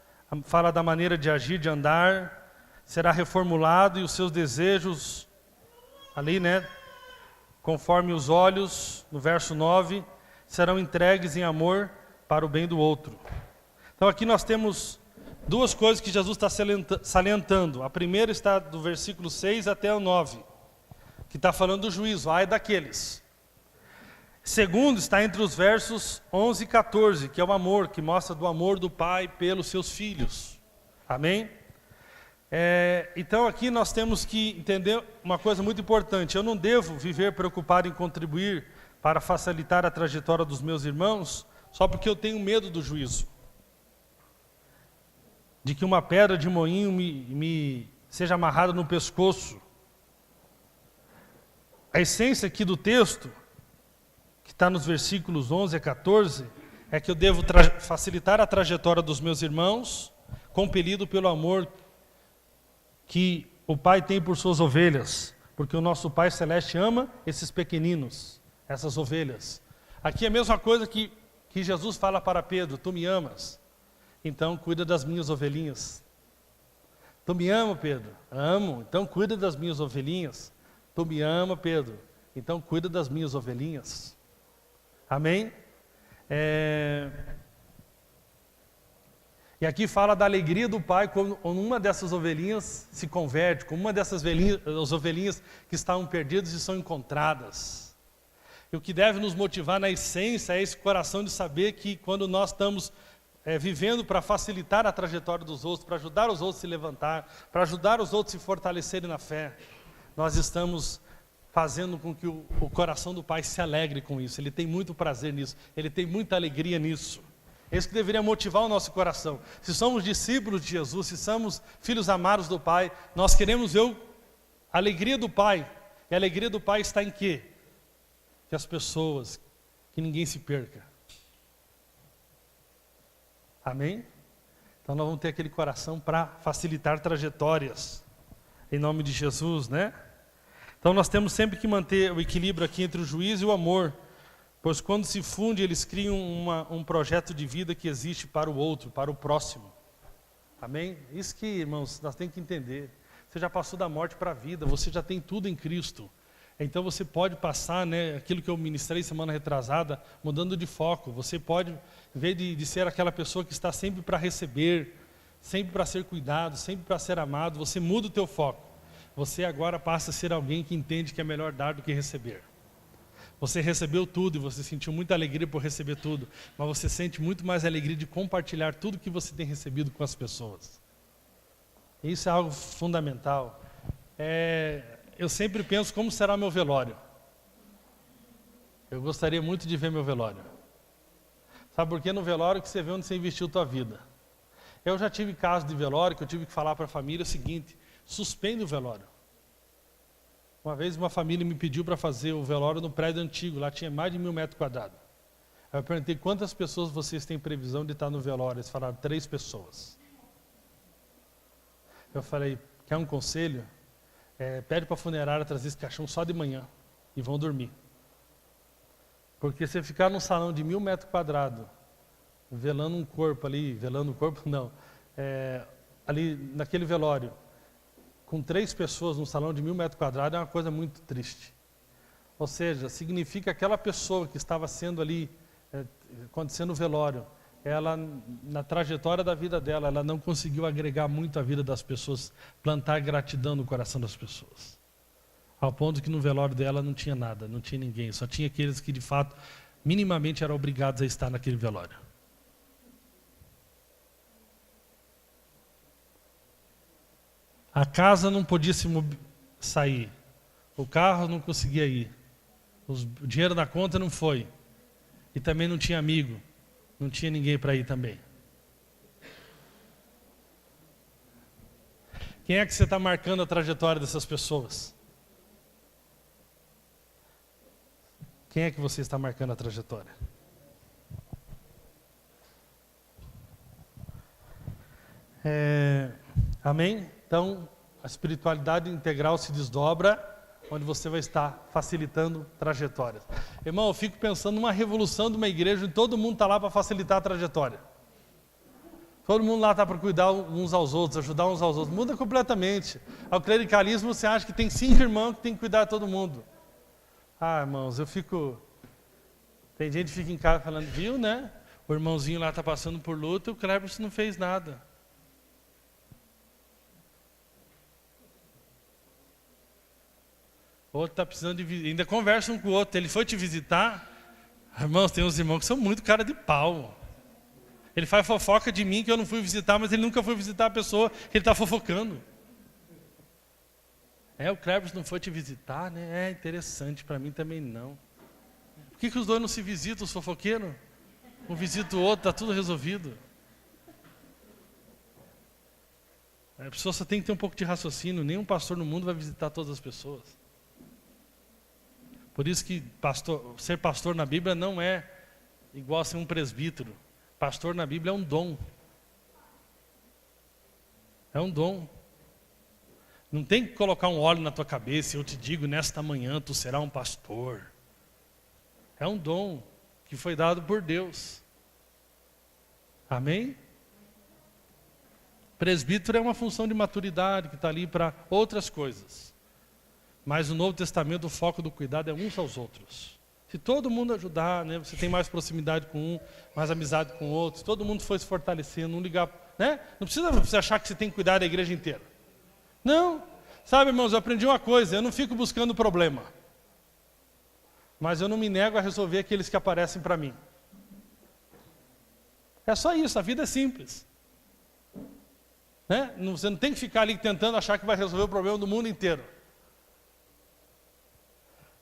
fala da maneira de agir, de andar, será reformulado, e os seus desejos, ali conforme os olhos, no verso 9, serão entregues em amor para o bem do outro. Então aqui nós temos duas coisas que Jesus está salientando. A primeira está do versículo 6 até o 9, que está falando do juízo, ai daqueles. Segundo está entre os versos 11 e 14, que é o amor, que mostra do amor do Pai pelos seus filhos. Amém? Então aqui nós temos que entender uma coisa muito importante. Eu não devo viver preocupado em contribuir para facilitar a trajetória dos meus irmãos, só porque eu tenho medo do juízo. De que uma pedra de moinho me seja amarrada no pescoço. A essência aqui do texto, que está nos versículos 11 a 14, é que eu devo facilitar a trajetória dos meus irmãos, compelido pelo amor que o Pai tem por suas ovelhas, porque o nosso Pai Celeste ama esses pequeninos, essas ovelhas. Aqui é a mesma coisa que Jesus fala para Pedro: tu me amas, então cuida das minhas ovelhinhas. Tu me ama, Pedro? Amo, então cuida das minhas ovelhinhas. Tu me ama, Pedro? Então cuida das minhas ovelhinhas. Amém? E aqui fala da alegria do Pai quando uma dessas ovelhinhas se converte, como uma dessas ovelhinhas que estavam perdidas e são encontradas. E o que deve nos motivar na essência é esse coração de saber que quando nós estamos vivendo para facilitar a trajetória dos outros, para ajudar os outros a se levantar, para ajudar os outros a se fortalecerem na fé, nós estamos fazendo com que o coração do Pai se alegre com isso. Ele tem muito prazer nisso, Ele tem muita alegria nisso. É isso que deveria motivar o nosso coração. Se somos discípulos de Jesus, se somos filhos amados do Pai, nós queremos ver a alegria do Pai. E a alegria do Pai está em quê? Que as pessoas, que ninguém se perca. Amém? Então nós vamos ter aquele coração para facilitar trajetórias. Em nome de Jesus, Então nós temos sempre que manter o equilíbrio aqui entre o juízo e o amor. Pois quando se funde, eles criam um projeto de vida que existe para o outro, para o próximo. Amém? Isso que, irmãos, nós temos que entender. Você já passou da morte para a vida, você já tem tudo em Cristo. Então você pode passar, aquilo que eu ministrei semana retrasada, mudando de foco. Você pode, em vez de ser aquela pessoa que está sempre para receber, sempre para ser cuidado, sempre para ser amado, você muda o teu foco. Você agora passa a ser alguém que entende que é melhor dar do que receber. Você recebeu tudo e você sentiu muita alegria por receber tudo, mas você sente muito mais alegria de compartilhar tudo que você tem recebido com as pessoas. Isso é algo fundamental. Eu sempre penso como será meu velório. Eu gostaria muito de ver meu velório. Sabe por quê? No velório que você vê onde você investiu a tua vida. Eu já tive casos de velório que eu tive que falar para a família o seguinte: suspende o velório. Uma vez uma família me pediu para fazer o velório no prédio antigo, lá tinha mais de 1.000 metros quadrados. Aí eu perguntei: quantas pessoas vocês têm previsão de estar no velório? Eles falaram: 3 pessoas. Eu falei: quer um conselho? Pede para a funerária trazer esse caixão só de manhã e vão dormir. Porque você ficar num salão de 1.000 metros quadrados, velando um corpo ali, velando um corpo não, ali naquele velório, com 3 pessoas num salão de 1.000 metros quadrados é uma coisa muito triste. Ou seja, significa que aquela pessoa que estava sendo ali, acontecendo o velório, ela, na trajetória da vida dela, ela não conseguiu agregar muito à vida das pessoas, plantar gratidão no coração das pessoas. Ao ponto que no velório dela não tinha nada, não tinha ninguém, só tinha aqueles que de fato, minimamente eram obrigados a estar naquele velório. A casa não podia sair, o carro não conseguia ir, o dinheiro na conta não foi, e também não tinha amigo, não tinha ninguém para ir também. Quem é que você está marcando a trajetória dessas pessoas? Quem é que você está marcando a trajetória? Amém? Então, a espiritualidade integral se desdobra, onde você vai estar facilitando trajetórias. Irmão, eu fico pensando numa revolução de uma igreja onde todo mundo está lá para facilitar a trajetória. Todo mundo lá está para cuidar uns aos outros, ajudar uns aos outros. Muda completamente. Ao clericalismo você acha que tem 5 irmãos que tem que cuidar de todo mundo. Ah, irmãos, tem gente que fica em casa falando, viu, né? O irmãozinho lá está passando por luta e o Cleberson não fez nada. O outro está precisando de visitar, ainda conversa um com o outro. Ele foi te visitar? Irmãos, tem uns irmãos que são muito cara de pau. Ele faz fofoca de mim que eu não fui visitar, mas ele nunca foi visitar a pessoa que ele está fofocando. O Cleberson não foi te visitar, né? É interessante, para mim também não. Por que os dois não se visitam, os fofoqueiros? Um visita o outro, está tudo resolvido. A pessoa só tem que ter um pouco de raciocínio. Nenhum pastor no mundo vai visitar todas as pessoas. Por isso que ser pastor na Bíblia não é igual a ser um presbítero. Pastor na Bíblia é um dom. É um dom. Não tem que colocar um óleo na tua cabeça e eu te digo, nesta manhã tu serás um pastor. É um dom que foi dado por Deus. Amém? Presbítero é uma função de maturidade que está ali para outras coisas. Mas no Novo Testamento o foco do cuidado é uns aos outros. Se todo mundo ajudar, né, você tem mais proximidade com um, mais amizade com o outro, se todo mundo for se fortalecendo, não ligar, né? Não precisa você achar que você tem que cuidar da igreja inteira. Não. Sabe, irmãos, eu aprendi uma coisa, eu não fico buscando problema. Mas eu não me nego a resolver aqueles que aparecem para mim. É só isso, a vida é simples. Né? Você não tem que ficar ali tentando achar que vai resolver o problema do mundo inteiro.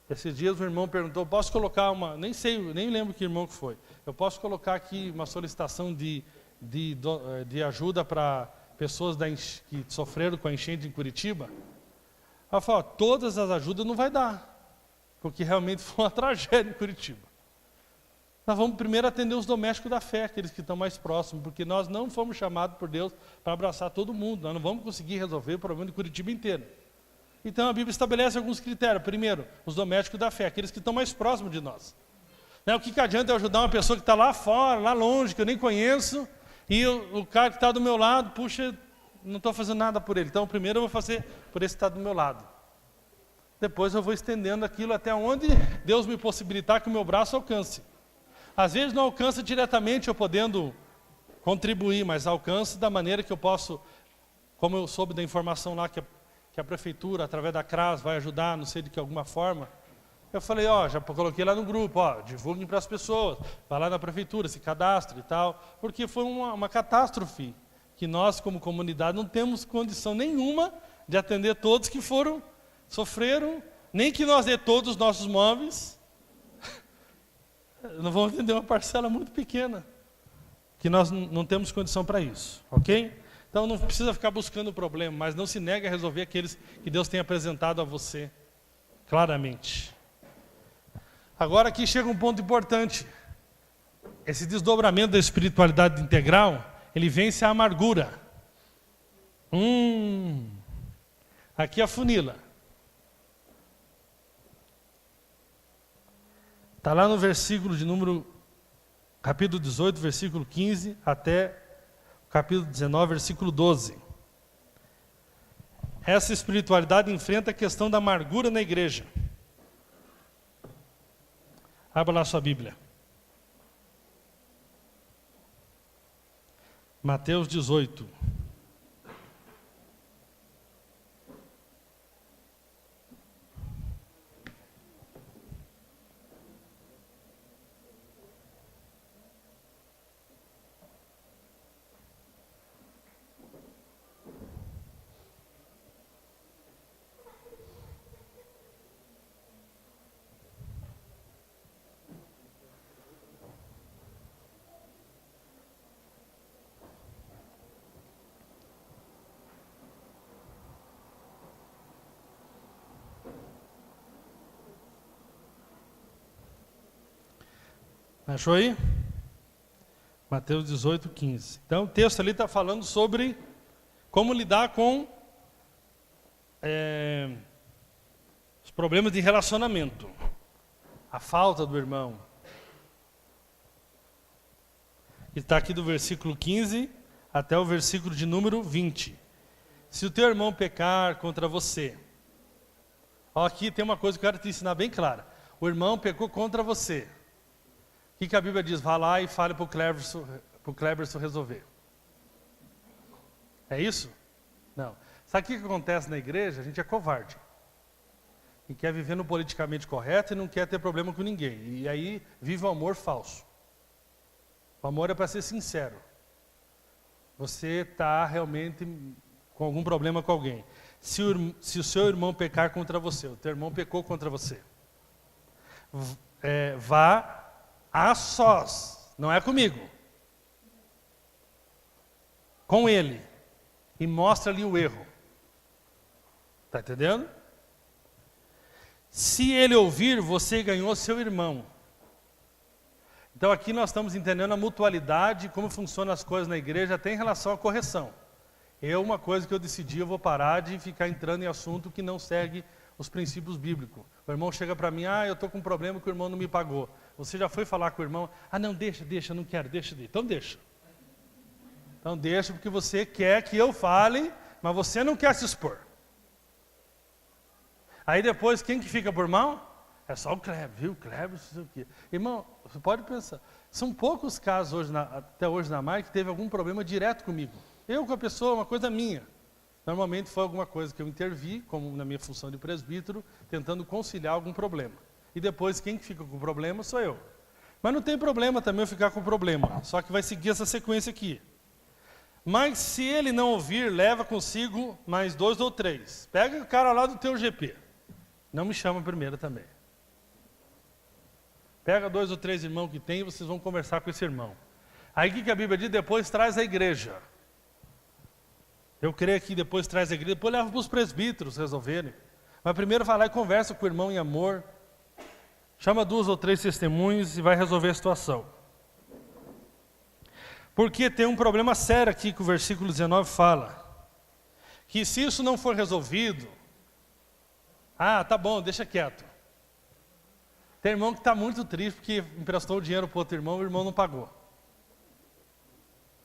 Esses dias o irmão perguntou, posso colocar nem lembro que irmão que foi. Eu posso colocar aqui uma solicitação de ajuda para pessoas que sofreram com a enchente em Curitiba? Ela falou, todas as ajudas não vai dar. Porque realmente foi uma tragédia em Curitiba. Nós vamos primeiro atender os domésticos da fé, aqueles que estão mais próximos, porque nós não fomos chamados por Deus para abraçar todo mundo. Nós não vamos conseguir resolver o problema de Curitiba inteiro. Então a Bíblia estabelece alguns critérios. Primeiro, os domésticos da fé, aqueles que estão mais próximos de nós. O que adianta eu ajudar uma pessoa que está lá fora, lá longe, que eu nem conheço, e o cara que está do meu lado, puxa, não estou fazendo nada por ele. Então primeiro eu vou fazer por esse que está do meu lado. Depois eu vou estendendo aquilo até onde Deus me possibilitar que o meu braço alcance. Às vezes não alcança diretamente eu podendo contribuir, mas alcance da maneira que eu posso, como eu soube da informação lá que a prefeitura, através da CRAS, vai ajudar, não sei de que alguma forma. Eu falei, já coloquei lá no grupo, divulguem para as pessoas, vai lá na prefeitura, se cadastre e tal, porque foi uma catástrofe, que nós como comunidade não temos condição nenhuma de atender todos que sofreram, nem que nós dê todos os nossos móveis, não vamos atender uma parcela muito pequena, que nós não temos condição para isso, ok? Então não precisa ficar buscando o problema, mas não se nega a resolver aqueles que Deus tem apresentado a você, claramente. Agora aqui chega um ponto importante. Esse desdobramento da espiritualidade integral, ele vence a amargura. Aqui afunila. Está lá no versículo de número, capítulo 18, versículo 15, até o capítulo 19, versículo 12. Essa espiritualidade enfrenta a questão da amargura na igreja. Abra lá sua Bíblia. Mateus 18. Achou aí? Mateus 18, 15. Então o texto ali está falando sobre como lidar com os problemas de relacionamento. A falta do irmão. Está aqui do versículo 15 até o versículo de número 20. Se o teu irmão pecar contra você. Ó, aqui tem uma coisa que eu quero te ensinar bem clara. O irmão pecou contra você. O que a Bíblia diz? Vá lá e fale para o Cleberson resolver. É isso? Não. Sabe o que acontece na igreja? A gente é covarde. E quer viver no politicamente correto e não quer ter problema com ninguém. E aí vive o amor falso. O amor é para ser sincero. Você está realmente com algum problema com alguém. Se o seu irmão pecar contra você, o teu irmão pecou contra você, vá a sós, não é comigo, com ele, e mostra ali o erro. Está entendendo? Se ele ouvir, você ganhou seu irmão. Então aqui nós estamos entendendo a mutualidade, como funcionam as coisas na igreja, até em relação à correção. Uma coisa que eu decidi, eu vou parar de ficar entrando em assunto que não segue os princípios bíblicos. O irmão chega para mim, eu estou com um problema que o irmão não me pagou. Você já foi falar com o irmão, não, deixa, não quero, deixa. Então deixa. Então deixa, porque você quer que eu fale, mas você não quer se expor. Aí depois, quem que fica por mal? É só o Kleber, viu? Kleber, não sei o quê. Irmão, você pode pensar, são poucos casos hoje até hoje na MAI que teve algum problema direto comigo. Eu com a pessoa, uma coisa minha. Normalmente foi alguma coisa que eu intervi, como na minha função de presbítero, tentando conciliar algum problema. E depois quem fica com o problema sou eu. Mas não tem problema também eu ficar com o problema, só que vai seguir essa sequência aqui. Mas se ele não ouvir, leva consigo mais 2 ou 3. Pega o cara lá do teu GP. Não me chama primeiro também. Pega 2 ou 3 irmãos que tem e vocês vão conversar com esse irmão. Aí o que a Bíblia diz? Depois traz a igreja. Eu creio que depois traz a igreja, depois leva para os presbíteros resolverem. Mas primeiro vai lá e conversa com o irmão em amor. Chama 2 ou 3 testemunhos e vai resolver a situação. Porque tem um problema sério aqui que o versículo 19 fala. Que se isso não for resolvido, tá bom, deixa quieto. Tem irmão que está muito triste porque emprestou o dinheiro para outro irmão e o irmão não pagou.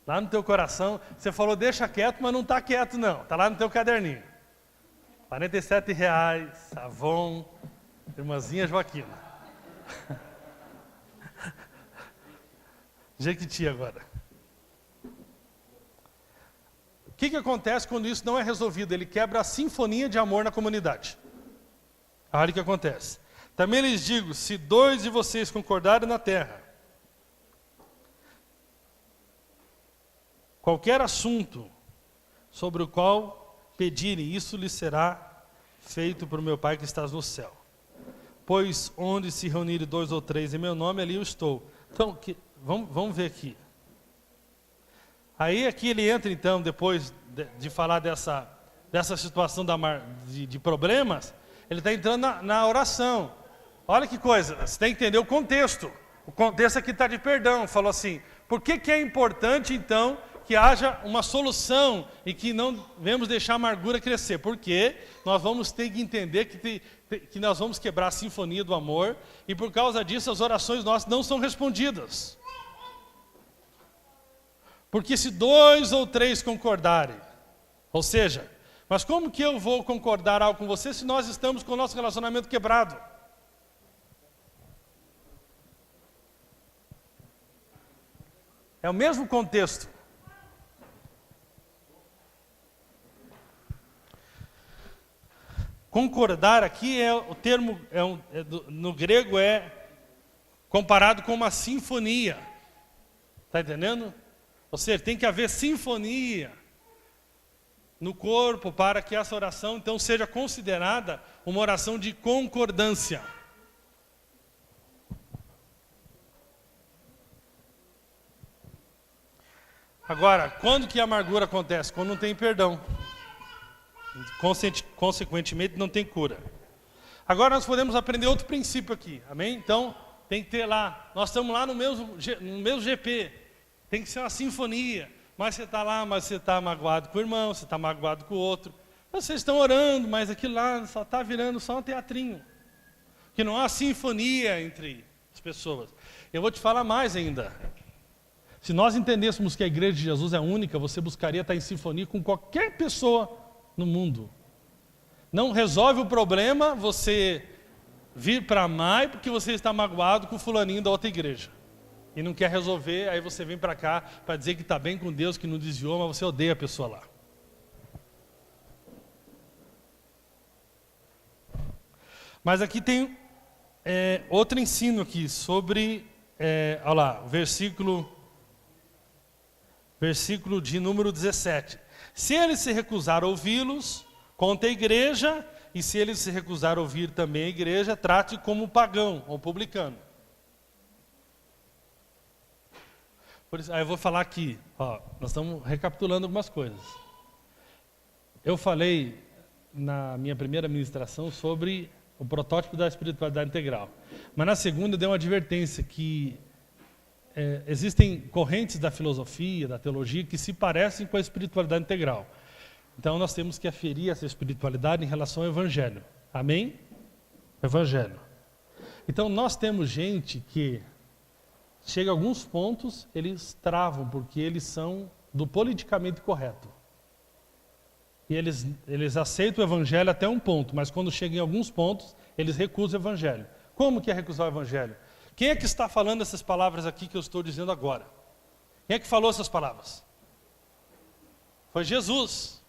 Lá no teu coração, você falou deixa quieto, mas não está quieto não. Está lá no teu caderninho. R$47, Avon, irmãzinha Joaquina. Jequiti agora. O que acontece quando isso não é resolvido? Ele quebra a sinfonia de amor na comunidade. Olha o que acontece. Também lhes digo, se 2 de vocês concordarem na terra, qualquer assunto sobre o qual pedirem, isso lhes será feito por meu Pai que estás no céu. Pois onde se reunirem 2 ou 3 em meu nome, ali eu estou. Então, vamos ver aqui. Aí aqui ele entra então, depois de falar dessa situação de problemas, ele está entrando na oração. Olha que coisa, você tem que entender o contexto. O contexto aqui está de perdão. Falou assim, por que é importante então que haja uma solução e que não devemos deixar a amargura crescer. Porque nós vamos ter que entender que nós vamos quebrar a sinfonia do amor e por causa disso as orações nossas não são respondidas. Porque se 2 ou 3 concordarem, ou seja, mas como que eu vou concordar algo com você se nós estamos com o nosso relacionamento quebrado? É o mesmo contexto. Concordar aqui o termo no grego é comparado com uma sinfonia. Está entendendo? Ou seja, tem que haver sinfonia no corpo para que essa oração então seja considerada uma oração de concordância. Agora, quando que a amargura acontece? Quando não tem perdão. Consequentemente, não tem cura. Agora nós podemos aprender outro princípio aqui, amém? Então, tem que ter lá, nós estamos lá no mesmo GP, tem que ser uma sinfonia, mas você está lá, mas você está magoado com o irmão, você está magoado com o outro. Vocês estão orando, mas aquilo lá só está virando só um teatrinho. Que não há sinfonia entre as pessoas. Eu vou te falar mais ainda. Se nós entendêssemos que a igreja de Jesus é única, você buscaria estar em sinfonia com qualquer pessoa no mundo. Não resolve o problema você vir para amar porque você está magoado com o fulaninho da outra igreja. E não quer resolver, aí você vem para cá para dizer que está bem com Deus, que não desviou, mas você odeia a pessoa lá. Mas aqui tem outro ensino aqui sobre, olha lá, versículo de número 17. Se ele se recusar a ouvi-los, conte a igreja, e se ele se recusar a ouvir também a igreja, trate como pagão ou publicano. Por isso, aí eu vou falar aqui, nós estamos recapitulando algumas coisas. Eu falei na minha primeira ministração sobre o protótipo da espiritualidade integral. Mas na segunda eu dei uma advertência que existem correntes da filosofia, da teologia, que se parecem com a espiritualidade integral. Então nós temos que aferir essa espiritualidade em relação ao Evangelho. Amém? Evangelho. Então nós temos gente que chega a alguns pontos, eles travam, porque eles são do politicamente correto. E eles aceitam o Evangelho até um ponto, mas quando chegam em alguns pontos, eles recusam o Evangelho. Como que é recusar o Evangelho? Quem é que está falando essas palavras aqui que eu estou dizendo agora? Quem é que falou essas palavras? Foi Jesus.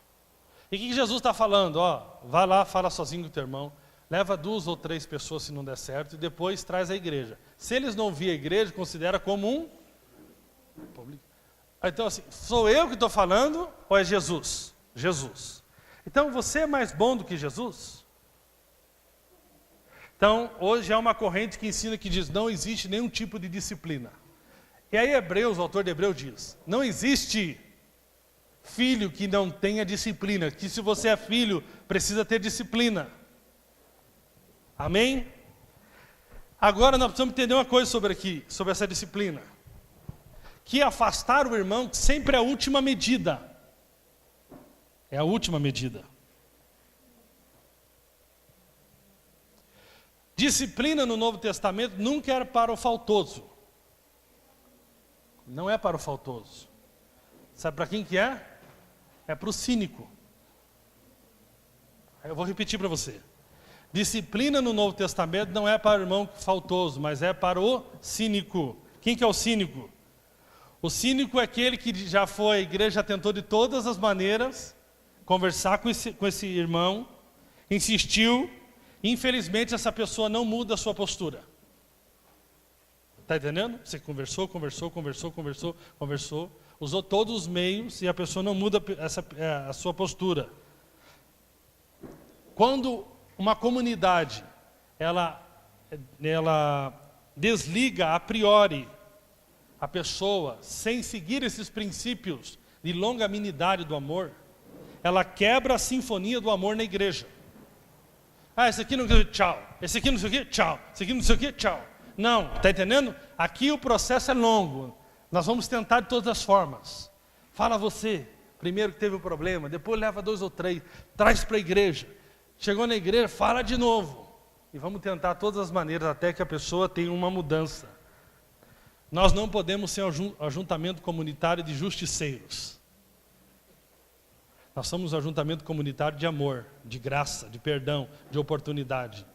E o que Jesus está falando? Vai lá, fala sozinho com o teu irmão, leva 2 ou 3 pessoas se não der certo, e depois traz a igreja. Se eles não virem a igreja, considera como um público. Então assim, sou eu que estou falando ou é Jesus? Jesus. Então você é mais bom do que Jesus? Então, hoje é uma corrente que ensina que diz, não existe nenhum tipo de disciplina. E aí Hebreus, o autor de Hebreus diz, não existe filho que não tenha disciplina, que se você é filho, precisa ter disciplina. Amém? Agora nós precisamos entender uma coisa sobre essa disciplina. Que afastar o irmão sempre é a última medida. É a última medida. Disciplina no Novo Testamento nunca era para o faltoso. Não é para o faltoso. Sabe para quem que é? É para o cínico. Eu vou repetir para você. Disciplina no Novo Testamento não é para o irmão faltoso, mas é para o cínico. Quem que é o cínico? O cínico é aquele que já foi à igreja, já tentou de todas as maneiras conversar com esse irmão, insistiu. Infelizmente, essa pessoa não muda a sua postura. Está entendendo? Você conversou, usou todos os meios e a pessoa não muda a sua postura. Quando uma comunidade, ela desliga a priori a pessoa sem seguir esses princípios de longanimidade do amor, ela quebra a sinfonia do amor na igreja. Esse aqui não sei o que, tchau. Esse aqui não sei o que, tchau. Esse aqui não sei o que, tchau. Não, está entendendo? Aqui o processo é longo. Nós vamos tentar de todas as formas. Fala você, primeiro que teve o problema, depois leva 2 ou 3, traz para a igreja. Chegou na igreja, fala de novo. E vamos tentar todas as maneiras até que a pessoa tenha uma mudança. Nós não podemos ser um ajuntamento comunitário de justiceiros. Nós somos um ajuntamento comunitário de amor, de graça, de perdão, de oportunidade.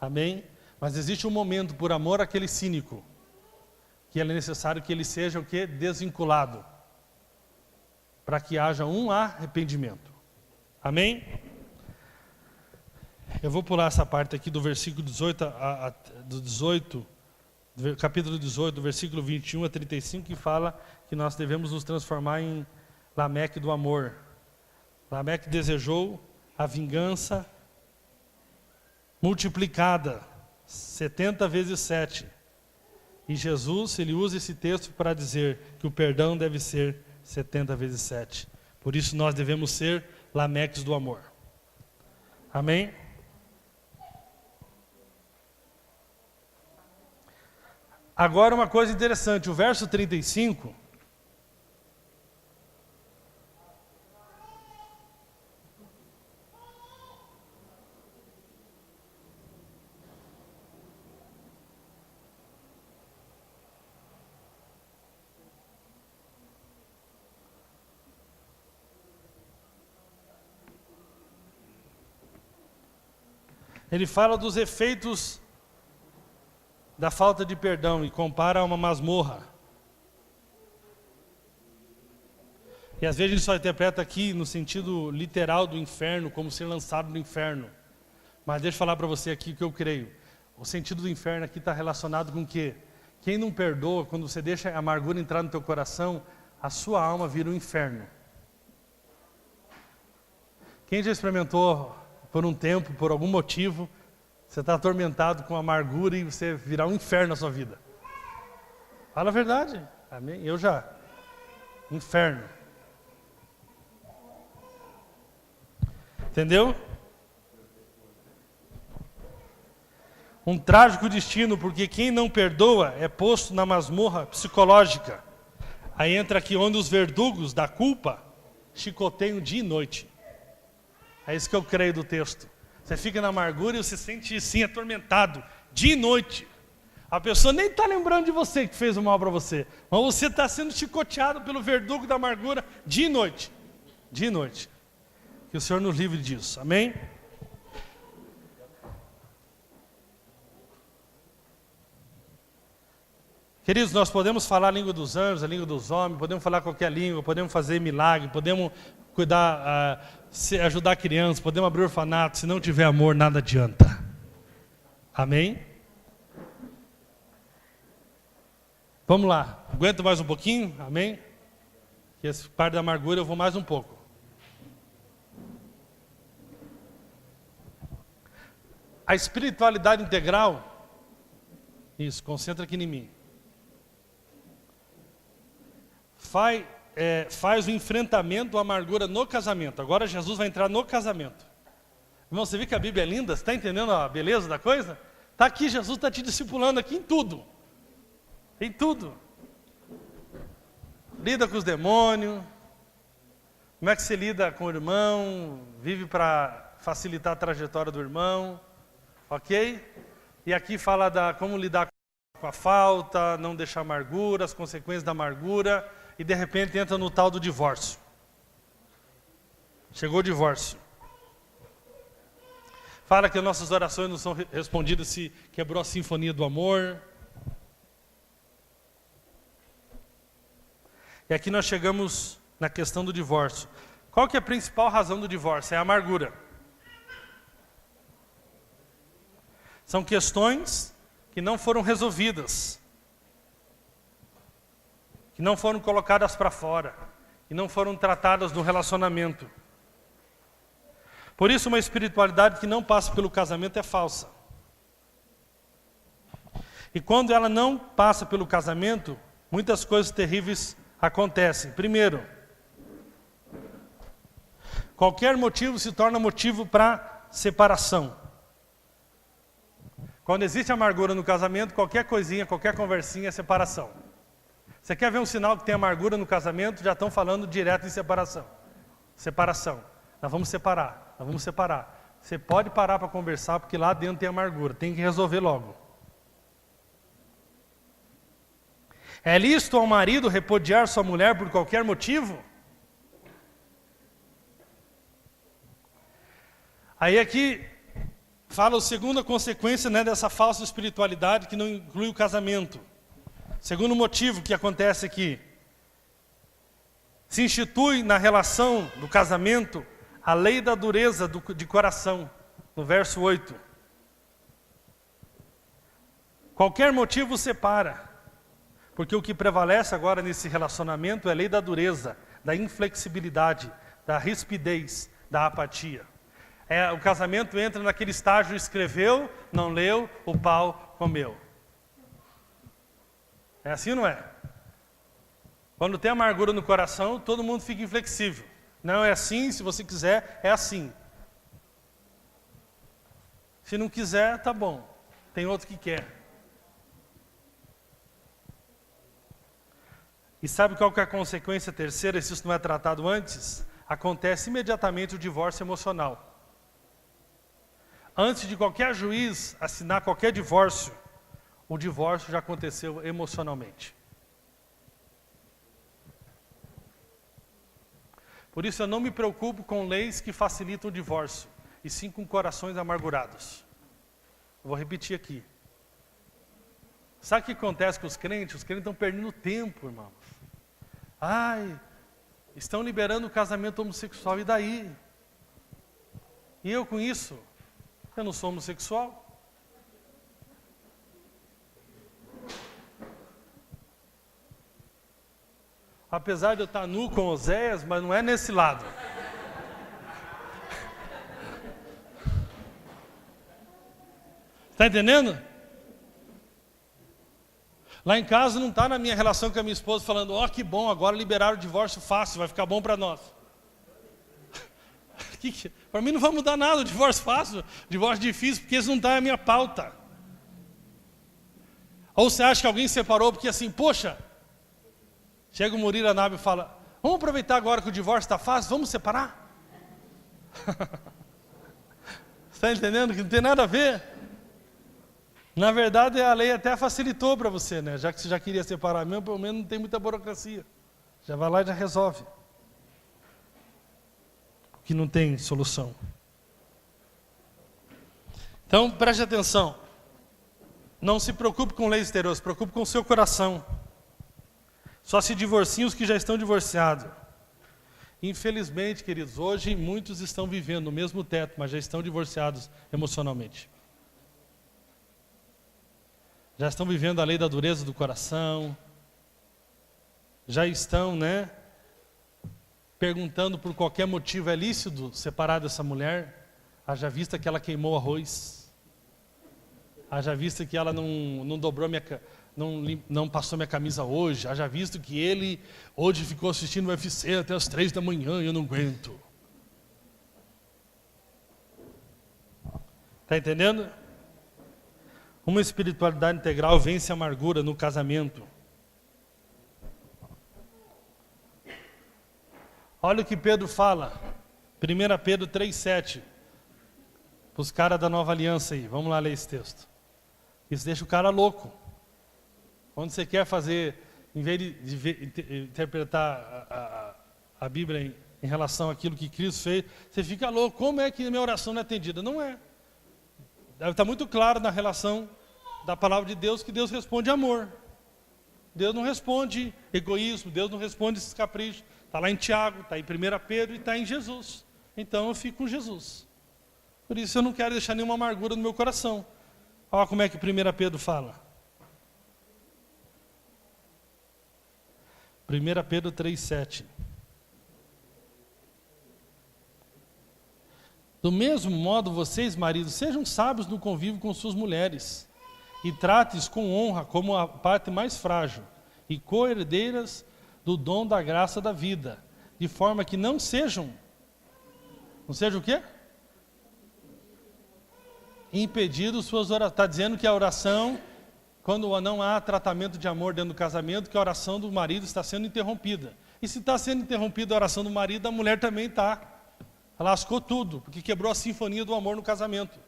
Amém? Mas existe um momento, por amor àquele cínico, que é necessário que ele seja o quê? Desvinculado. Para que haja um arrependimento. Amém? Eu vou pular essa parte aqui do versículo 18, capítulo 18, do versículo 21 a 35, que fala que nós devemos nos transformar em Lameque do amor. Lameque desejou a vingança multiplicada, 70 vezes 7. E Jesus, ele usa esse texto para dizer que o perdão deve ser 70 vezes 7. Por isso nós devemos ser Lameques do amor. Amém? Agora uma coisa interessante, o verso 35... Ele fala dos efeitos da falta de perdão e compara a uma masmorra. E às vezes a gente só interpreta aqui no sentido literal do inferno, como ser lançado no inferno. Mas deixa eu falar para você aqui o que eu creio. O sentido do inferno aqui está relacionado com o quê? Quem não perdoa, quando você deixa a amargura entrar no teu coração, a sua alma vira um inferno. Quem já experimentou por um tempo, por algum motivo, você está atormentado com amargura e você virar um inferno na sua vida? Fala a verdade. Amém? Eu já. Inferno. Entendeu? Um trágico destino, porque quem não perdoa é posto na masmorra psicológica. Aí entra aqui onde os verdugos da culpa chicoteiam dia e noite. É isso que eu creio do texto. Você fica na amargura e você se sente assim, atormentado, dia e noite. A pessoa nem está lembrando de você que fez o mal para você, mas você está sendo chicoteado pelo verdugo da amargura dia e noite. Dia e noite. Que o Senhor nos livre disso. Amém? Queridos, nós podemos falar a língua dos anjos, a língua dos homens, podemos falar qualquer língua, podemos fazer milagre, podemos cuidar, ajudar crianças, podemos abrir orfanato, se não tiver amor, nada adianta. Amém? Vamos lá, aguenta mais um pouquinho, amém? Que essa parte da amargura eu vou mais um pouco. A espiritualidade integral, isso, concentra aqui em mim. Faz o enfrentamento da amargura no casamento. Agora Jesus vai entrar no casamento. Irmão, você viu que a Bíblia é linda? Você está entendendo a beleza da coisa? Está aqui, Jesus está te discipulando aqui em tudo. Em tudo. Lida com os demônios. Como é que você lida com o irmão? Vive para facilitar a trajetória do irmão. Ok? E aqui fala como lidar com a falta, não deixar amargura, as consequências da amargura. E de repente entra no tal do divórcio. Chegou o divórcio. Fala que nossas orações não são respondidas se quebrou a sinfonia do amor. E aqui nós chegamos na questão do divórcio. Qual que é a principal razão do divórcio? É a amargura. São questões que não foram resolvidas. Que não foram colocadas para fora, que não foram tratadas no relacionamento. Por isso, uma espiritualidade que não passa pelo casamento é falsa. E quando ela não passa pelo casamento, muitas coisas terríveis acontecem. Primeiro, qualquer motivo se torna motivo para separação. Quando existe amargura no casamento, qualquer coisinha, qualquer conversinha é separação. Você quer ver um sinal que tem amargura no casamento? Já estão falando direto em separação. Separação. Nós vamos separar. Nós vamos separar. Você pode parar para conversar, porque lá dentro tem amargura. Tem que resolver logo. É lícito ao marido repudiar sua mulher por qualquer motivo? Aí aqui fala a segunda consequência, né, dessa falsa espiritualidade que não inclui o casamento. Segundo motivo que acontece aqui. Se institui na relação do casamento a lei da dureza de coração, no verso 8. Qualquer motivo separa. Porque o que prevalece agora nesse relacionamento é a lei da dureza, da inflexibilidade, da rispidez, da apatia. O casamento entra naquele estágio: escreveu, não leu, o pau comeu. É assim ou não é? Quando tem amargura no coração, todo mundo fica inflexível. Não é assim, se você quiser, é assim. Se não quiser, tá bom. Tem outro que quer. E sabe qual que é a consequência terceira, se isso não é tratado antes? Acontece imediatamente o divórcio emocional. Antes de qualquer juiz assinar qualquer divórcio, o divórcio já aconteceu emocionalmente. Por isso eu não me preocupo com leis que facilitam o divórcio, e sim com corações amargurados. Eu vou repetir aqui. Sabe o que acontece com os crentes? Os crentes estão perdendo tempo, irmãos. Ai, estão liberando o casamento homossexual, e daí? E eu com isso? Eu não sou homossexual. Apesar de eu estar nu com Oséias, mas não é nesse lado. Está entendendo? Lá em casa não está na minha relação com a minha esposa falando: ó, que bom, agora liberaram o divórcio fácil, vai ficar bom para nós. Para mim não vai mudar nada o divórcio fácil, divórcio difícil, porque isso não está na minha pauta. Ou você acha que alguém separou porque assim, poxa, chega o Murilo Anábio e fala: vamos aproveitar agora que o divórcio está fácil, vamos separar? Você está entendendo que não tem nada a ver? Na verdade, a lei até facilitou para você, né? Já que você já queria separar mesmo, pelo menos não tem muita burocracia. Já vai lá e já resolve. Que não tem solução. Então, preste atenção. Não se preocupe com leis exteriores, se preocupe com o seu coração. Só se divorciem os que já estão divorciados. Infelizmente, queridos, hoje muitos estão vivendo no mesmo teto, mas já estão divorciados emocionalmente. Já estão vivendo a lei da dureza do coração. Já estão, né, perguntando por qualquer motivo: é lícito separar dessa mulher? Haja vista que ela queimou arroz. Haja vista que ela não dobrou não passou minha camisa hoje. Haja visto que ele hoje ficou assistindo o UFC até as 3 da manhã e eu não aguento. Está entendendo? Uma espiritualidade integral vence a amargura no casamento. Olha o que Pedro fala. 1 Pedro 3,7. Para os caras da nova aliança aí. Vamos lá ler esse texto. Isso deixa o cara louco. Quando você quer fazer, em vez de interpretar a Bíblia em relação àquilo que Cristo fez, você fica louco. Como é que a minha oração não é atendida? Não é. Está muito claro na relação da palavra de Deus que Deus responde amor. Deus não responde egoísmo, Deus não responde esses caprichos. Está lá em Tiago, está em 1 Pedro e está em Jesus. Então eu fico com Jesus. Por isso eu não quero deixar nenhuma amargura no meu coração. Olha como é que 1 Pedro fala. 1 Pedro 3,7. Do mesmo modo, vocês, maridos, sejam sábios no convívio com suas mulheres, e trate-os com honra como a parte mais frágil, e co-herdeiras do dom da graça da vida, de forma que não sejam o quê? Impedidos suas orações. Está dizendo que a oração quando não há tratamento de amor dentro do casamento, que a oração do marido está sendo interrompida. E se está sendo interrompida a oração do marido, a mulher também está. Ela lascou tudo, porque quebrou a sinfonia do amor no casamento.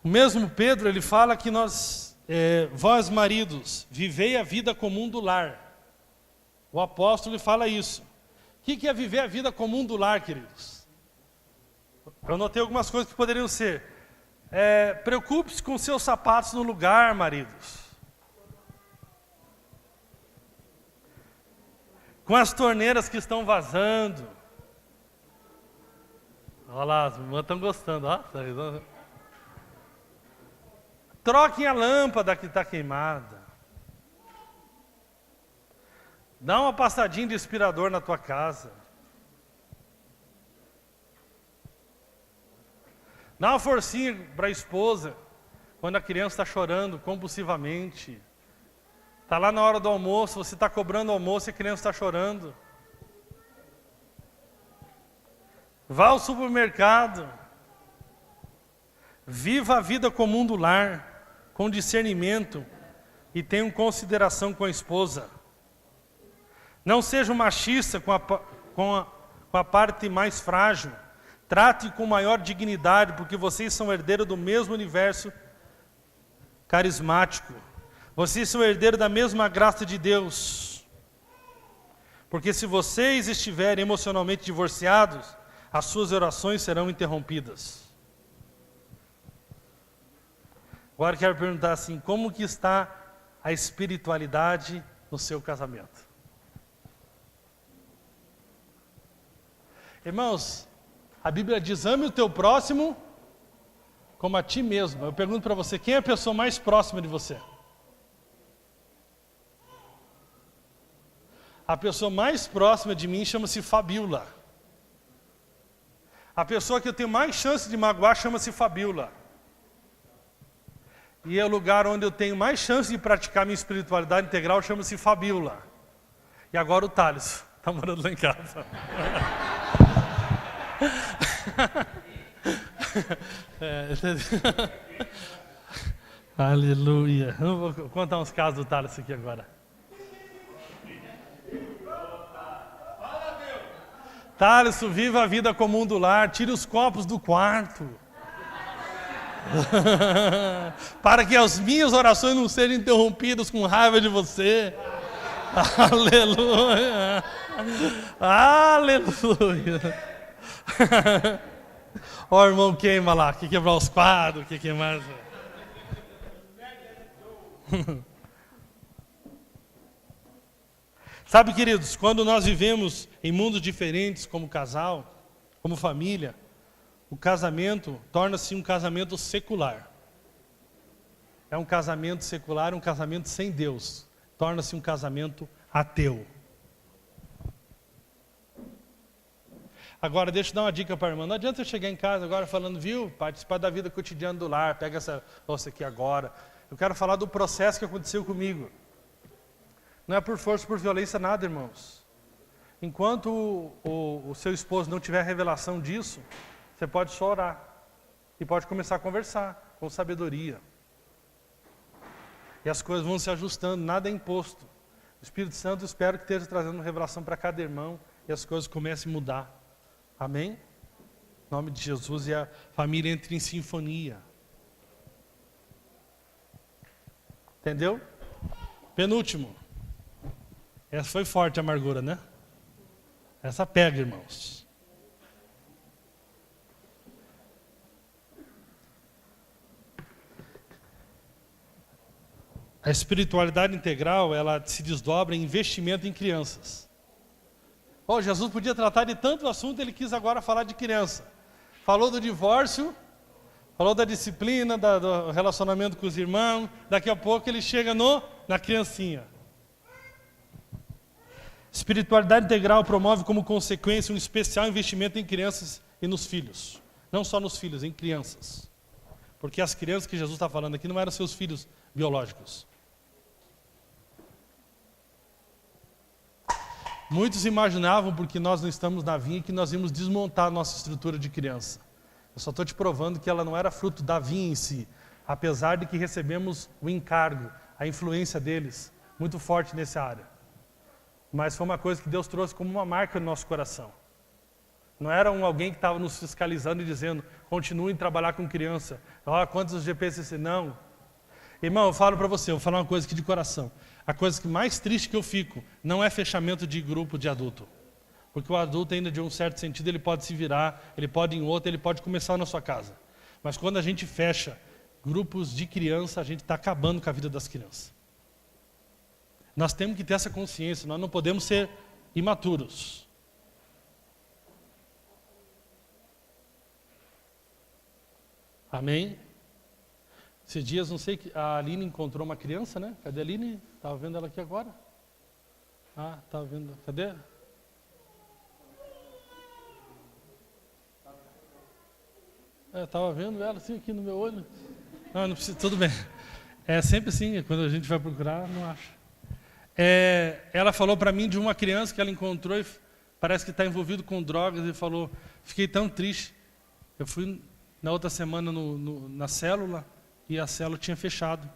O mesmo Pedro, ele fala que vós maridos, vivei a vida comum do lar. O apóstolo fala isso. O que é viver a vida comum do lar, queridos? Eu notei algumas coisas que poderiam ser. Preocupe-se com seus sapatos no lugar, maridos. Com as torneiras que estão vazando. Olha lá, as irmãs estão gostando. Ó. Troquem a lâmpada que está queimada. Dá uma passadinha de aspirador na tua casa. Dá uma forcinha para a esposa quando a criança está chorando compulsivamente. Está lá na hora do almoço, você está cobrando o almoço e a criança está chorando. Vá ao supermercado. Viva a vida comum do lar, com discernimento e tenha consideração com a esposa. Não seja um machista com a parte mais frágil. Trate com maior dignidade, porque vocês são herdeiros do mesmo universo carismático. Vocês são herdeiros da mesma graça de Deus. Porque se vocês estiverem emocionalmente divorciados, as suas orações serão interrompidas. Agora eu quero perguntar assim, como que está a espiritualidade no seu casamento? Irmãos, a Bíblia diz, ame o teu próximo como a ti mesmo. Eu pergunto para você, quem é a pessoa mais próxima de você? A pessoa mais próxima de mim chama-se Fabiola. A pessoa que eu tenho mais chance de magoar chama-se Fabiola. E é o lugar onde eu tenho mais chance de praticar minha espiritualidade integral chama-se Fabiola. E agora o Thales, está morando lá em casa. Aleluia. Eu vou contar uns casos do Thales aqui agora. Thales, viva a vida comum do lar, tire os copos do quarto. Para que as minhas orações não sejam interrompidas com raiva de você. Aleluia. Aleluia. Ó, irmão, queima lá, que quebrar os quadros, que queimar. Sabe, queridos, quando nós vivemos em mundos diferentes, como casal, como família, o casamento torna-se um casamento secular. É um casamento secular, um casamento sem Deus. Torna-se um casamento ateu. Agora, deixa eu dar uma dica para a irmã. Não adianta eu chegar em casa agora falando, viu, participar da vida cotidiana do lar, pega essa louça aqui agora. Eu quero falar do processo que aconteceu comigo. Não é por força, por violência, nada, irmãos. Enquanto o seu esposo não tiver revelação disso, você pode só orar. E pode começar a conversar com sabedoria. E as coisas vão se ajustando, nada é imposto. O Espírito Santo, espero que esteja trazendo revelação para cada irmão e as coisas comecem a mudar. Amém? Em nome de Jesus, e a família entre em sinfonia. Entendeu? Penúltimo. Essa foi forte a amargura, né? Essa pega, irmãos. A espiritualidade integral, ela se desdobra em investimento em crianças. Oh, Jesus podia tratar de tanto assunto, ele quis agora falar de criança. Falou do divórcio, falou da disciplina, do relacionamento com os irmãos. Daqui a pouco ele chega na criancinha. Espiritualidade integral promove como consequência um especial investimento em crianças e nos filhos. Não só nos filhos, em crianças. Porque as crianças que Jesus está falando aqui não eram seus filhos biológicos. Muitos imaginavam, porque nós não estamos na vinha, que nós íamos desmontar a nossa estrutura de criança. Eu só estou te provando que ela não era fruto da vinha em si, apesar de que recebemos o encargo, a influência deles, muito forte nessa área. Mas foi uma coisa que Deus trouxe como uma marca no nosso coração. Não era alguém que estava nos fiscalizando e dizendo, continuem a trabalhar com criança. Olha quantos GPCC, não. Irmão, eu falo para você, eu vou falar uma coisa aqui de coração. A coisa que mais triste que eu fico não é fechamento de grupo de adulto. Porque o adulto ainda, de um certo sentido, ele pode se virar, ele pode ir em outro, ele pode começar na sua casa. Mas quando a gente fecha grupos de criança, a gente está acabando com a vida das crianças. Nós temos que ter essa consciência, nós não podemos ser imaturos. Amém? Esses dias, não sei, que a Aline encontrou uma criança, né? Cadê a Aline? Estava vendo ela aqui agora? Ah, estava vendo. Cadê? Estava vendo ela assim aqui no meu olho. Não precisa, tudo bem. É sempre assim, quando a gente vai procurar, não acha. Ela falou para mim de uma criança que ela encontrou e parece que está envolvido com drogas e falou, fiquei tão triste. Eu fui na outra semana na célula e a célula tinha fechado.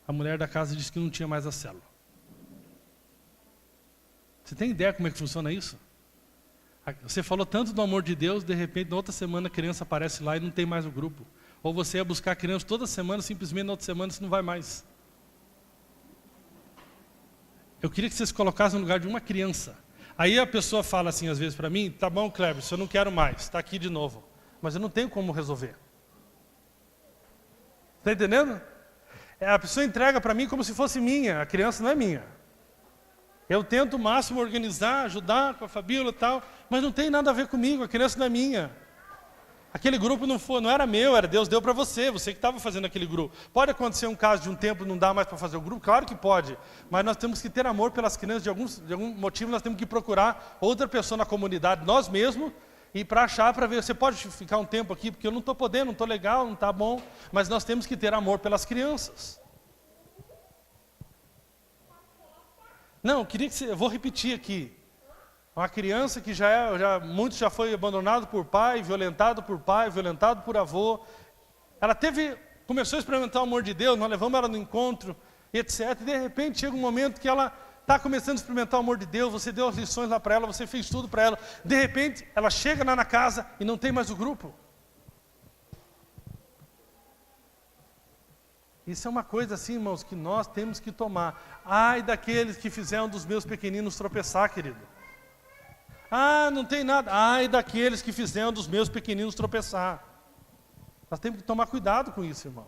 A mulher da casa disse que não tinha mais a célula. Você tem ideia como é que funciona isso? Você falou tanto do amor de Deus, de repente na outra semana a criança aparece lá e não tem mais o grupo. Ou você ia buscar a criança toda semana, simplesmente na outra semana você não vai mais. Eu queria que vocês colocassem no lugar de uma criança. Aí a pessoa fala assim às vezes para mim, tá bom, Kleber, eu não quero mais, está aqui de novo. Mas eu não tenho como resolver. Está entendendo? A pessoa entrega para mim como se fosse minha, a criança não é minha. Eu tento o máximo organizar, ajudar com a Fabíola e tal, mas não tem nada a ver comigo, a criança não é minha. Aquele grupo não era meu, era Deus deu para você que estava fazendo aquele grupo. Pode acontecer um caso de um tempo não dá mais para fazer o grupo? Claro que pode, mas nós temos que ter amor pelas crianças, de algum motivo nós temos que procurar outra pessoa na comunidade, nós mesmos, e para achar, para ver, você pode ficar um tempo aqui, porque eu não estou podendo, não estou legal, não está bom, mas nós temos que ter amor pelas crianças. Não, eu vou repetir aqui. Uma criança que muitos já foi abandonado por pai, violentado por avô. Ela começou a experimentar o amor de Deus, nós levamos ela no encontro, etc. E de repente chega um momento que ela está começando a experimentar o amor de Deus, você deu as lições lá para ela, você fez tudo para ela. De repente, ela chega lá na casa e não tem mais o grupo. Isso é uma coisa assim, irmãos, que nós temos que tomar. Ai daqueles que fizeram dos meus pequeninos tropeçar, querido. Ah, não tem nada. Ai daqueles que fizeram dos meus pequeninos tropeçar. Nós temos que tomar cuidado com isso, irmãos.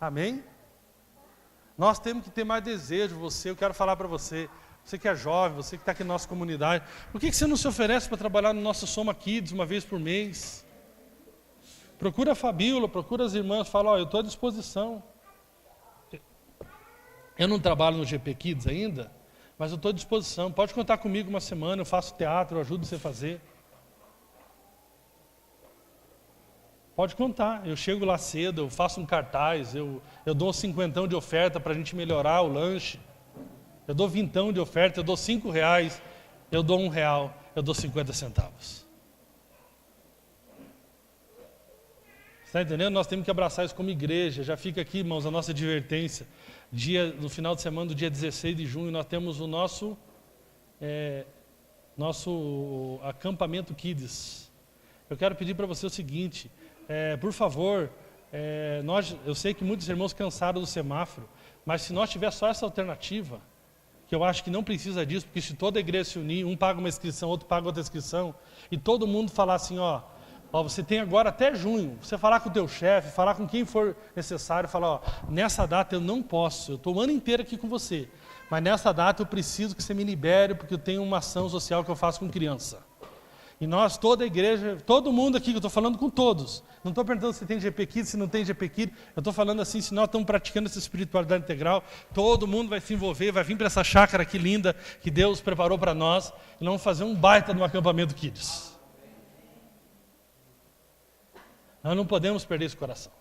Amém? Nós temos que ter mais desejo. Eu quero falar para você que é jovem, você que está aqui na nossa comunidade, por que você não se oferece para trabalhar no nosso Soma Kids uma vez por mês? Procura a Fabíola, procura as irmãs, fala, eu estou à disposição. Eu não trabalho no GP Kids ainda, mas eu estou à disposição. Pode contar comigo uma semana, eu faço teatro, eu ajudo você a fazer. Pode contar, eu chego lá cedo, eu faço um cartaz, eu dou um 50 de oferta para a gente melhorar o lanche. Eu dou 20 de oferta, eu dou R$5, eu dou R$1, eu dou 50 centavos. Está entendendo? Nós temos que abraçar isso como igreja. Já fica aqui, irmãos, a nossa advertência. No final de semana do dia 16 de junho, nós temos o nosso acampamento Kids. Eu quero pedir para você o seguinte, por favor, eu sei que muitos irmãos cansaram do semáforo, mas se nós tiver só essa alternativa, que eu acho que não precisa disso, porque se toda a igreja se unir, um paga uma inscrição, outro paga outra inscrição, e todo mundo falar assim, você tem agora até junho, você falar com o teu chefe, falar com quem for necessário, falar, nessa data eu não posso, eu estou o ano inteiro aqui com você, mas nessa data eu preciso que você me libere, porque eu tenho uma ação social que eu faço com criança. E nós, toda a igreja, todo mundo aqui, que eu estou falando com todos, não estou perguntando se tem GP Kids, se não tem GP Kids, eu estou falando assim, se nós estamos praticando essa espiritualidade integral, todo mundo vai se envolver, vai vir para essa chácara aqui linda, que Deus preparou para nós, e nós vamos fazer um baita no acampamento Kids. Nós não podemos perder esse coração.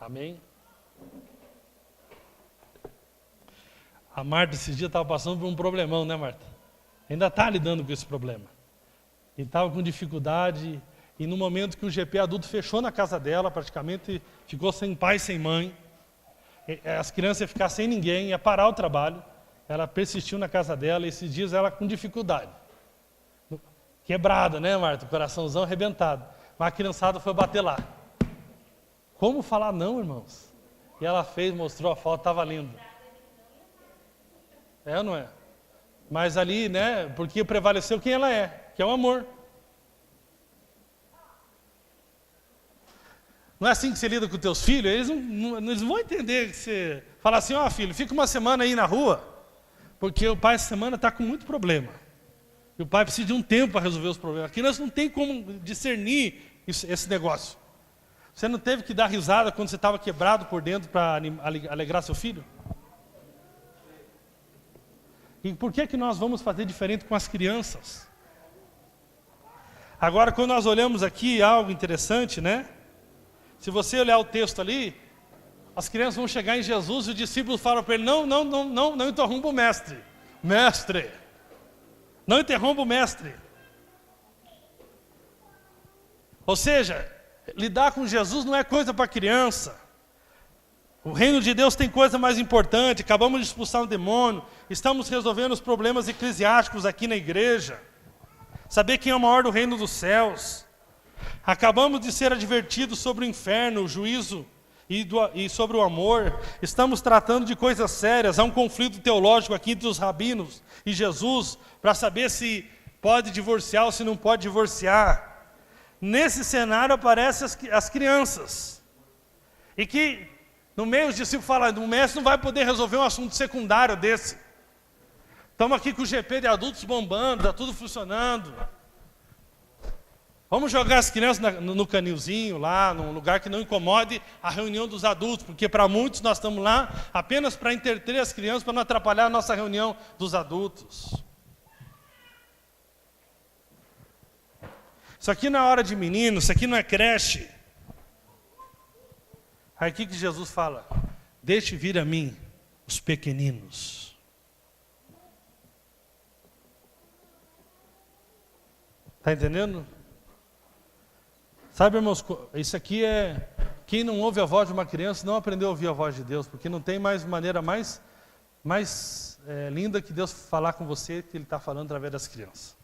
Amém? A Marta esses dias estava passando por um problemão, né, Marta? Ainda está lidando com esse problema. E estava com dificuldade, e no momento que o GP adulto fechou na casa dela, praticamente ficou sem pai, sem mãe, as crianças iam ficar sem ninguém, ia parar o trabalho, ela persistiu na casa dela, e esses dias ela com dificuldade. Quebrada, né, Marta? O coraçãozão arrebentado. Mas a criançada foi bater lá. Como falar não, irmãos? E ela fez, mostrou a foto, estava lindo. É ou não é? Mas ali, né, porque prevaleceu quem ela é, que é o amor. Não é assim que você lida com os teus filhos? Eles não vão entender que você fala assim, ó filho, fica uma semana aí na rua, porque o pai essa semana está com muito problema. E o pai precisa de um tempo para resolver os problemas. Aqui nós não tem como discernir esse negócio. Você não teve que dar risada quando você estava quebrado por dentro para alegrar seu filho? E por que nós vamos fazer diferente com as crianças? Agora, quando nós olhamos aqui algo interessante, né? Se você olhar o texto ali, as crianças vão chegar em Jesus e os discípulos falam para ele, não interrompa o mestre. Mestre, não interrompa o mestre. Ou seja, lidar com Jesus não é coisa para criança. O reino de Deus tem coisa mais importante. Acabamos de expulsar um demônio. Estamos resolvendo os problemas eclesiásticos aqui na igreja. Saber quem é o maior do reino dos céus. Acabamos de ser advertidos sobre o inferno, o juízo e sobre o amor. Estamos tratando de coisas sérias. Há um conflito teológico aqui entre os rabinos e Jesus para saber se pode divorciar ou se não pode divorciar. Nesse cenário aparecem as crianças. E que no meio os discípulos falam, o mestre não vai poder resolver um assunto secundário desse. Estamos aqui com o GP de adultos bombando, está tudo funcionando. Vamos jogar as crianças no canilzinho lá, num lugar que não incomode a reunião dos adultos, porque para muitos nós estamos lá apenas para entreter as crianças, para não atrapalhar a nossa reunião dos adultos. Isso aqui não é hora de menino, isso aqui não é creche. Aí o que Jesus fala? Deixe vir a mim os pequeninos. Está entendendo? Sabe, irmãos, isso aqui é... Quem não ouve a voz de uma criança não aprendeu a ouvir a voz de Deus, porque não tem mais maneira mais linda que Deus falar com você, que Ele está falando através das crianças.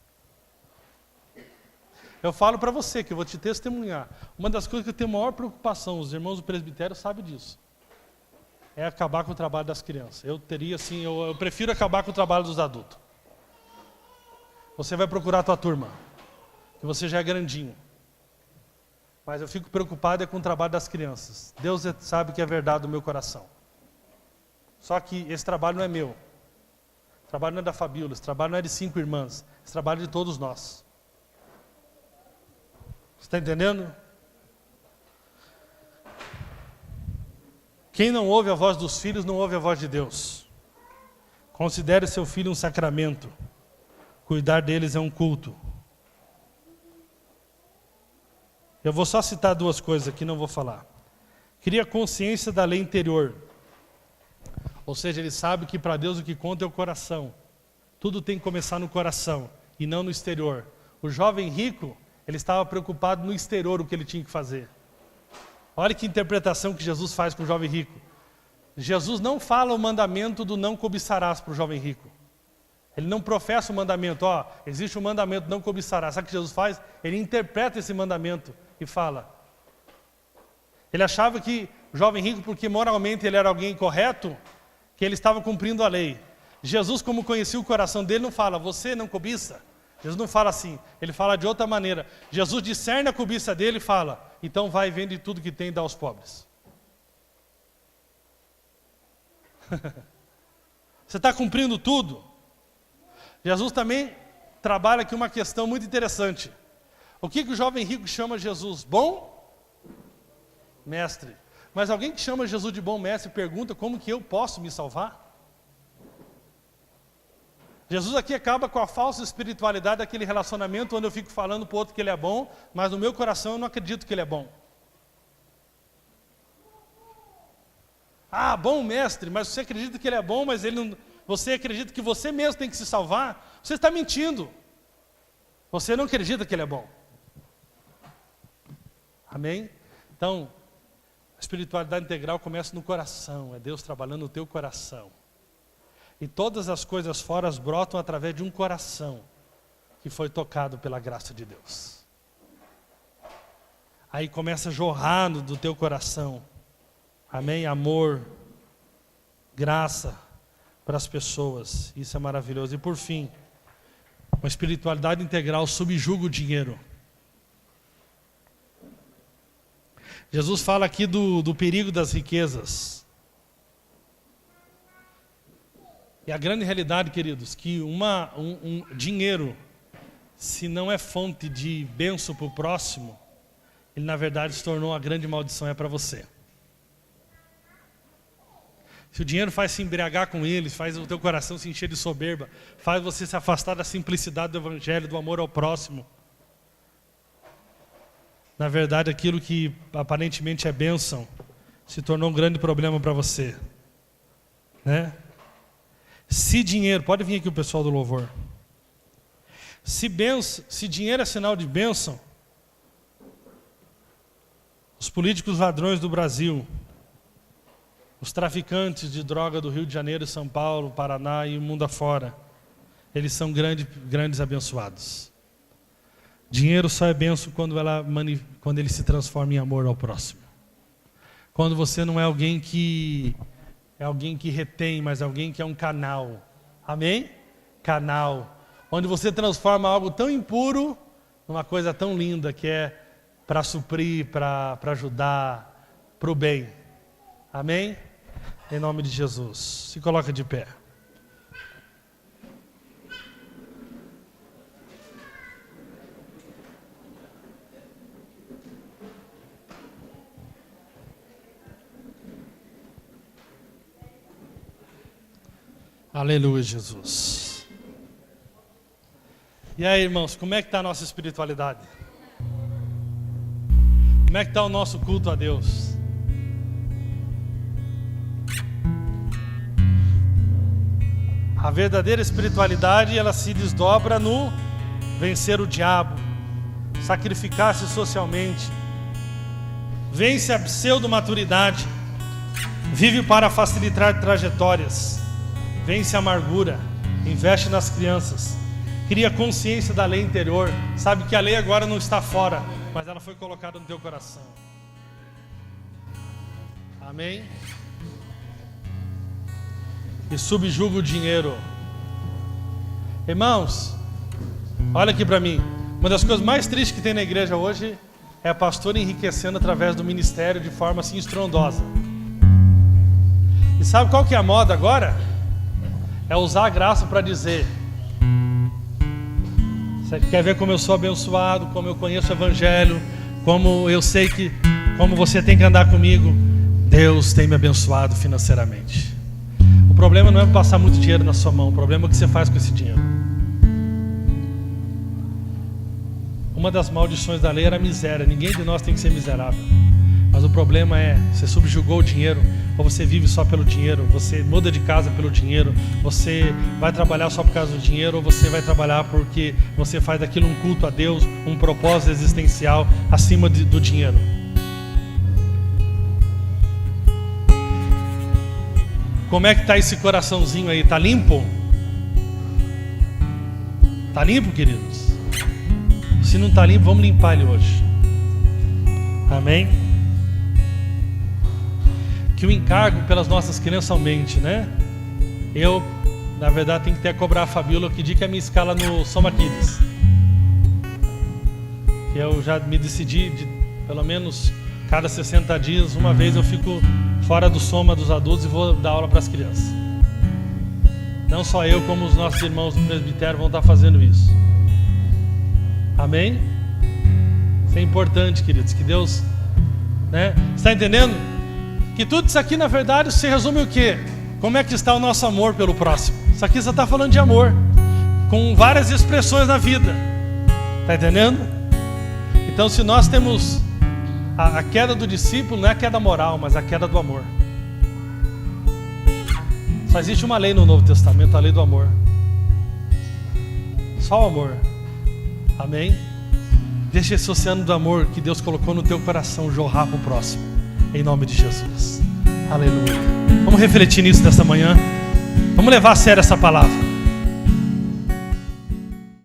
Eu falo para você, que eu vou te testemunhar. Uma das coisas que eu tenho maior preocupação, os irmãos do presbitério sabem disso, é acabar com o trabalho das crianças. Eu prefiro acabar com o trabalho dos adultos. Você vai procurar a tua turma, que você já é grandinho. Mas eu fico preocupado com o trabalho das crianças. Deus sabe que é verdade do meu coração. Só que esse trabalho não é meu. Esse trabalho não é da Fabíola, esse trabalho não é de 5 irmãs. Esse trabalho é de todos nós. Você está entendendo? Quem não ouve a voz dos filhos, não ouve a voz de Deus. Considere seu filho um sacramento. Cuidar deles é um culto. Eu vou só citar 2 coisas aqui, não vou falar. Cria consciência da lei interior. Ou seja, ele sabe que para Deus o que conta é o coração. Tudo tem que começar no coração e não no exterior. O jovem rico, ele estava preocupado no exterior, o que ele tinha que fazer. Olha que interpretação que Jesus faz com o jovem rico. Jesus não fala o mandamento do não cobiçarás para o jovem rico. Ele não professa o mandamento, existe um mandamento, não cobiçarás. Sabe o que Jesus faz? Ele interpreta esse mandamento e fala. Ele achava que o jovem rico, porque moralmente ele era alguém correto, que ele estava cumprindo a lei. Jesus, como conhecia o coração dele, não fala, você não cobiça. Jesus não fala assim, ele fala de outra maneira. Jesus discerne a cobiça dele e fala, então vai e vende tudo que tem e dá aos pobres. Você está cumprindo tudo? Jesus também trabalha aqui uma questão muito interessante. O que o jovem rico chama Jesus? Bom? Mestre. Mas alguém que chama Jesus de bom mestre pergunta como que eu posso me salvar? Jesus aqui acaba com a falsa espiritualidade daquele relacionamento onde eu fico falando para o outro que ele é bom, mas no meu coração eu não acredito que ele é bom. Bom mestre, mas você acredita que ele é bom, mas ele você acredita que você mesmo tem que se salvar, você está mentindo. Você não acredita que Ele é bom. Amém? Então, a espiritualidade integral começa no coração, é Deus trabalhando no teu coração. E todas as coisas fora brotam através de um coração que foi tocado pela graça de Deus. Aí começa a jorrar do teu coração. Amém? Amor, graça para as pessoas. Isso é maravilhoso. E por fim, uma espiritualidade integral subjuga o dinheiro. Jesus fala aqui do perigo das riquezas. E a grande realidade, queridos, que um dinheiro, se não é fonte de bênção para o próximo, ele na verdade se tornou uma grande maldição para você. Se o dinheiro faz se embriagar com ele, faz o teu coração se encher de soberba, faz você se afastar da simplicidade do evangelho, do amor ao próximo, na verdade aquilo que aparentemente é bênção, se tornou um grande problema para você. Né? Se dinheiro, pode vir aqui o pessoal do louvor. Se dinheiro é sinal de bênção, os políticos ladrões do Brasil, os traficantes de droga do Rio de Janeiro, São Paulo, Paraná e o mundo afora, eles são grandes abençoados. Dinheiro só é bênção quando ele se transforma em amor ao próximo. Quando você não é alguém que retém, mas alguém que é um canal. Amém? Canal. Onde você transforma algo tão impuro numa coisa tão linda que é para suprir, para ajudar, para o bem. Amém? Em nome de Jesus. Se coloca de pé. Aleluia, Jesus. E aí, irmãos, como é que está a nossa espiritualidade? Como é que está o nosso culto a Deus? A verdadeira espiritualidade, ela se desdobra no vencer o diabo, sacrificar-se socialmente, vence a pseudo-maturidade, vive para facilitar trajetórias, vence a amargura, investe nas crianças, cria consciência da lei interior, sabe que a lei agora não está fora, mas ela foi colocada no teu coração. Amém? E subjuga o dinheiro. Irmãos, olha aqui para mim. Uma das coisas mais tristes que tem na igreja hoje é a pastora enriquecendo através do ministério de forma assim estrondosa. E sabe qual que é a moda agora? É usar a graça para dizer: você quer ver como eu sou abençoado, como eu conheço o evangelho, como eu sei como você tem que andar comigo? Deus tem me abençoado financeiramente. O problema não é passar muito dinheiro na sua mão, o problema é o que você faz com esse dinheiro. Uma das maldições da lei era a miséria. Ninguém de nós tem que ser miserável. Mas o problema é, você subjugou o dinheiro, ou você vive só pelo dinheiro, você muda de casa pelo dinheiro, você vai trabalhar só por causa do dinheiro, ou você vai trabalhar porque você faz daquilo um culto a Deus, um propósito existencial acima do dinheiro. Como é que está esse coraçãozinho aí? Está limpo? Está limpo, queridos? Se não está limpo, vamos limpar ele hoje. Amém? Que o encargo pelas nossas crianças aumente, né? Eu, na verdade, tenho que até cobrar a Fabíola que dia que é a minha escala no Soma Kids. Eu já me decidi de, pelo menos, cada 60 dias, uma vez eu fico fora do Soma dos adultos e vou dar aula para as crianças. Não só eu, como os nossos irmãos do presbitério vão estar fazendo isso. Amém? Isso é importante, queridos, que Deus, né? Está entendendo? Que tudo isso aqui, na verdade, se resume o quê? Como é que está o nosso amor pelo próximo? Isso aqui você está falando de amor, com várias expressões na vida. Está entendendo? Então, se nós temos a queda do discípulo, não é a queda moral, mas a queda do amor. Só existe uma lei no Novo Testamento, a lei do amor. Só o amor. Amém? Deixa esse oceano do amor que Deus colocou no teu coração jorrar para o próximo. Em nome de Jesus. Aleluia. Vamos refletir nisso nessa manhã. Vamos levar a sério essa palavra.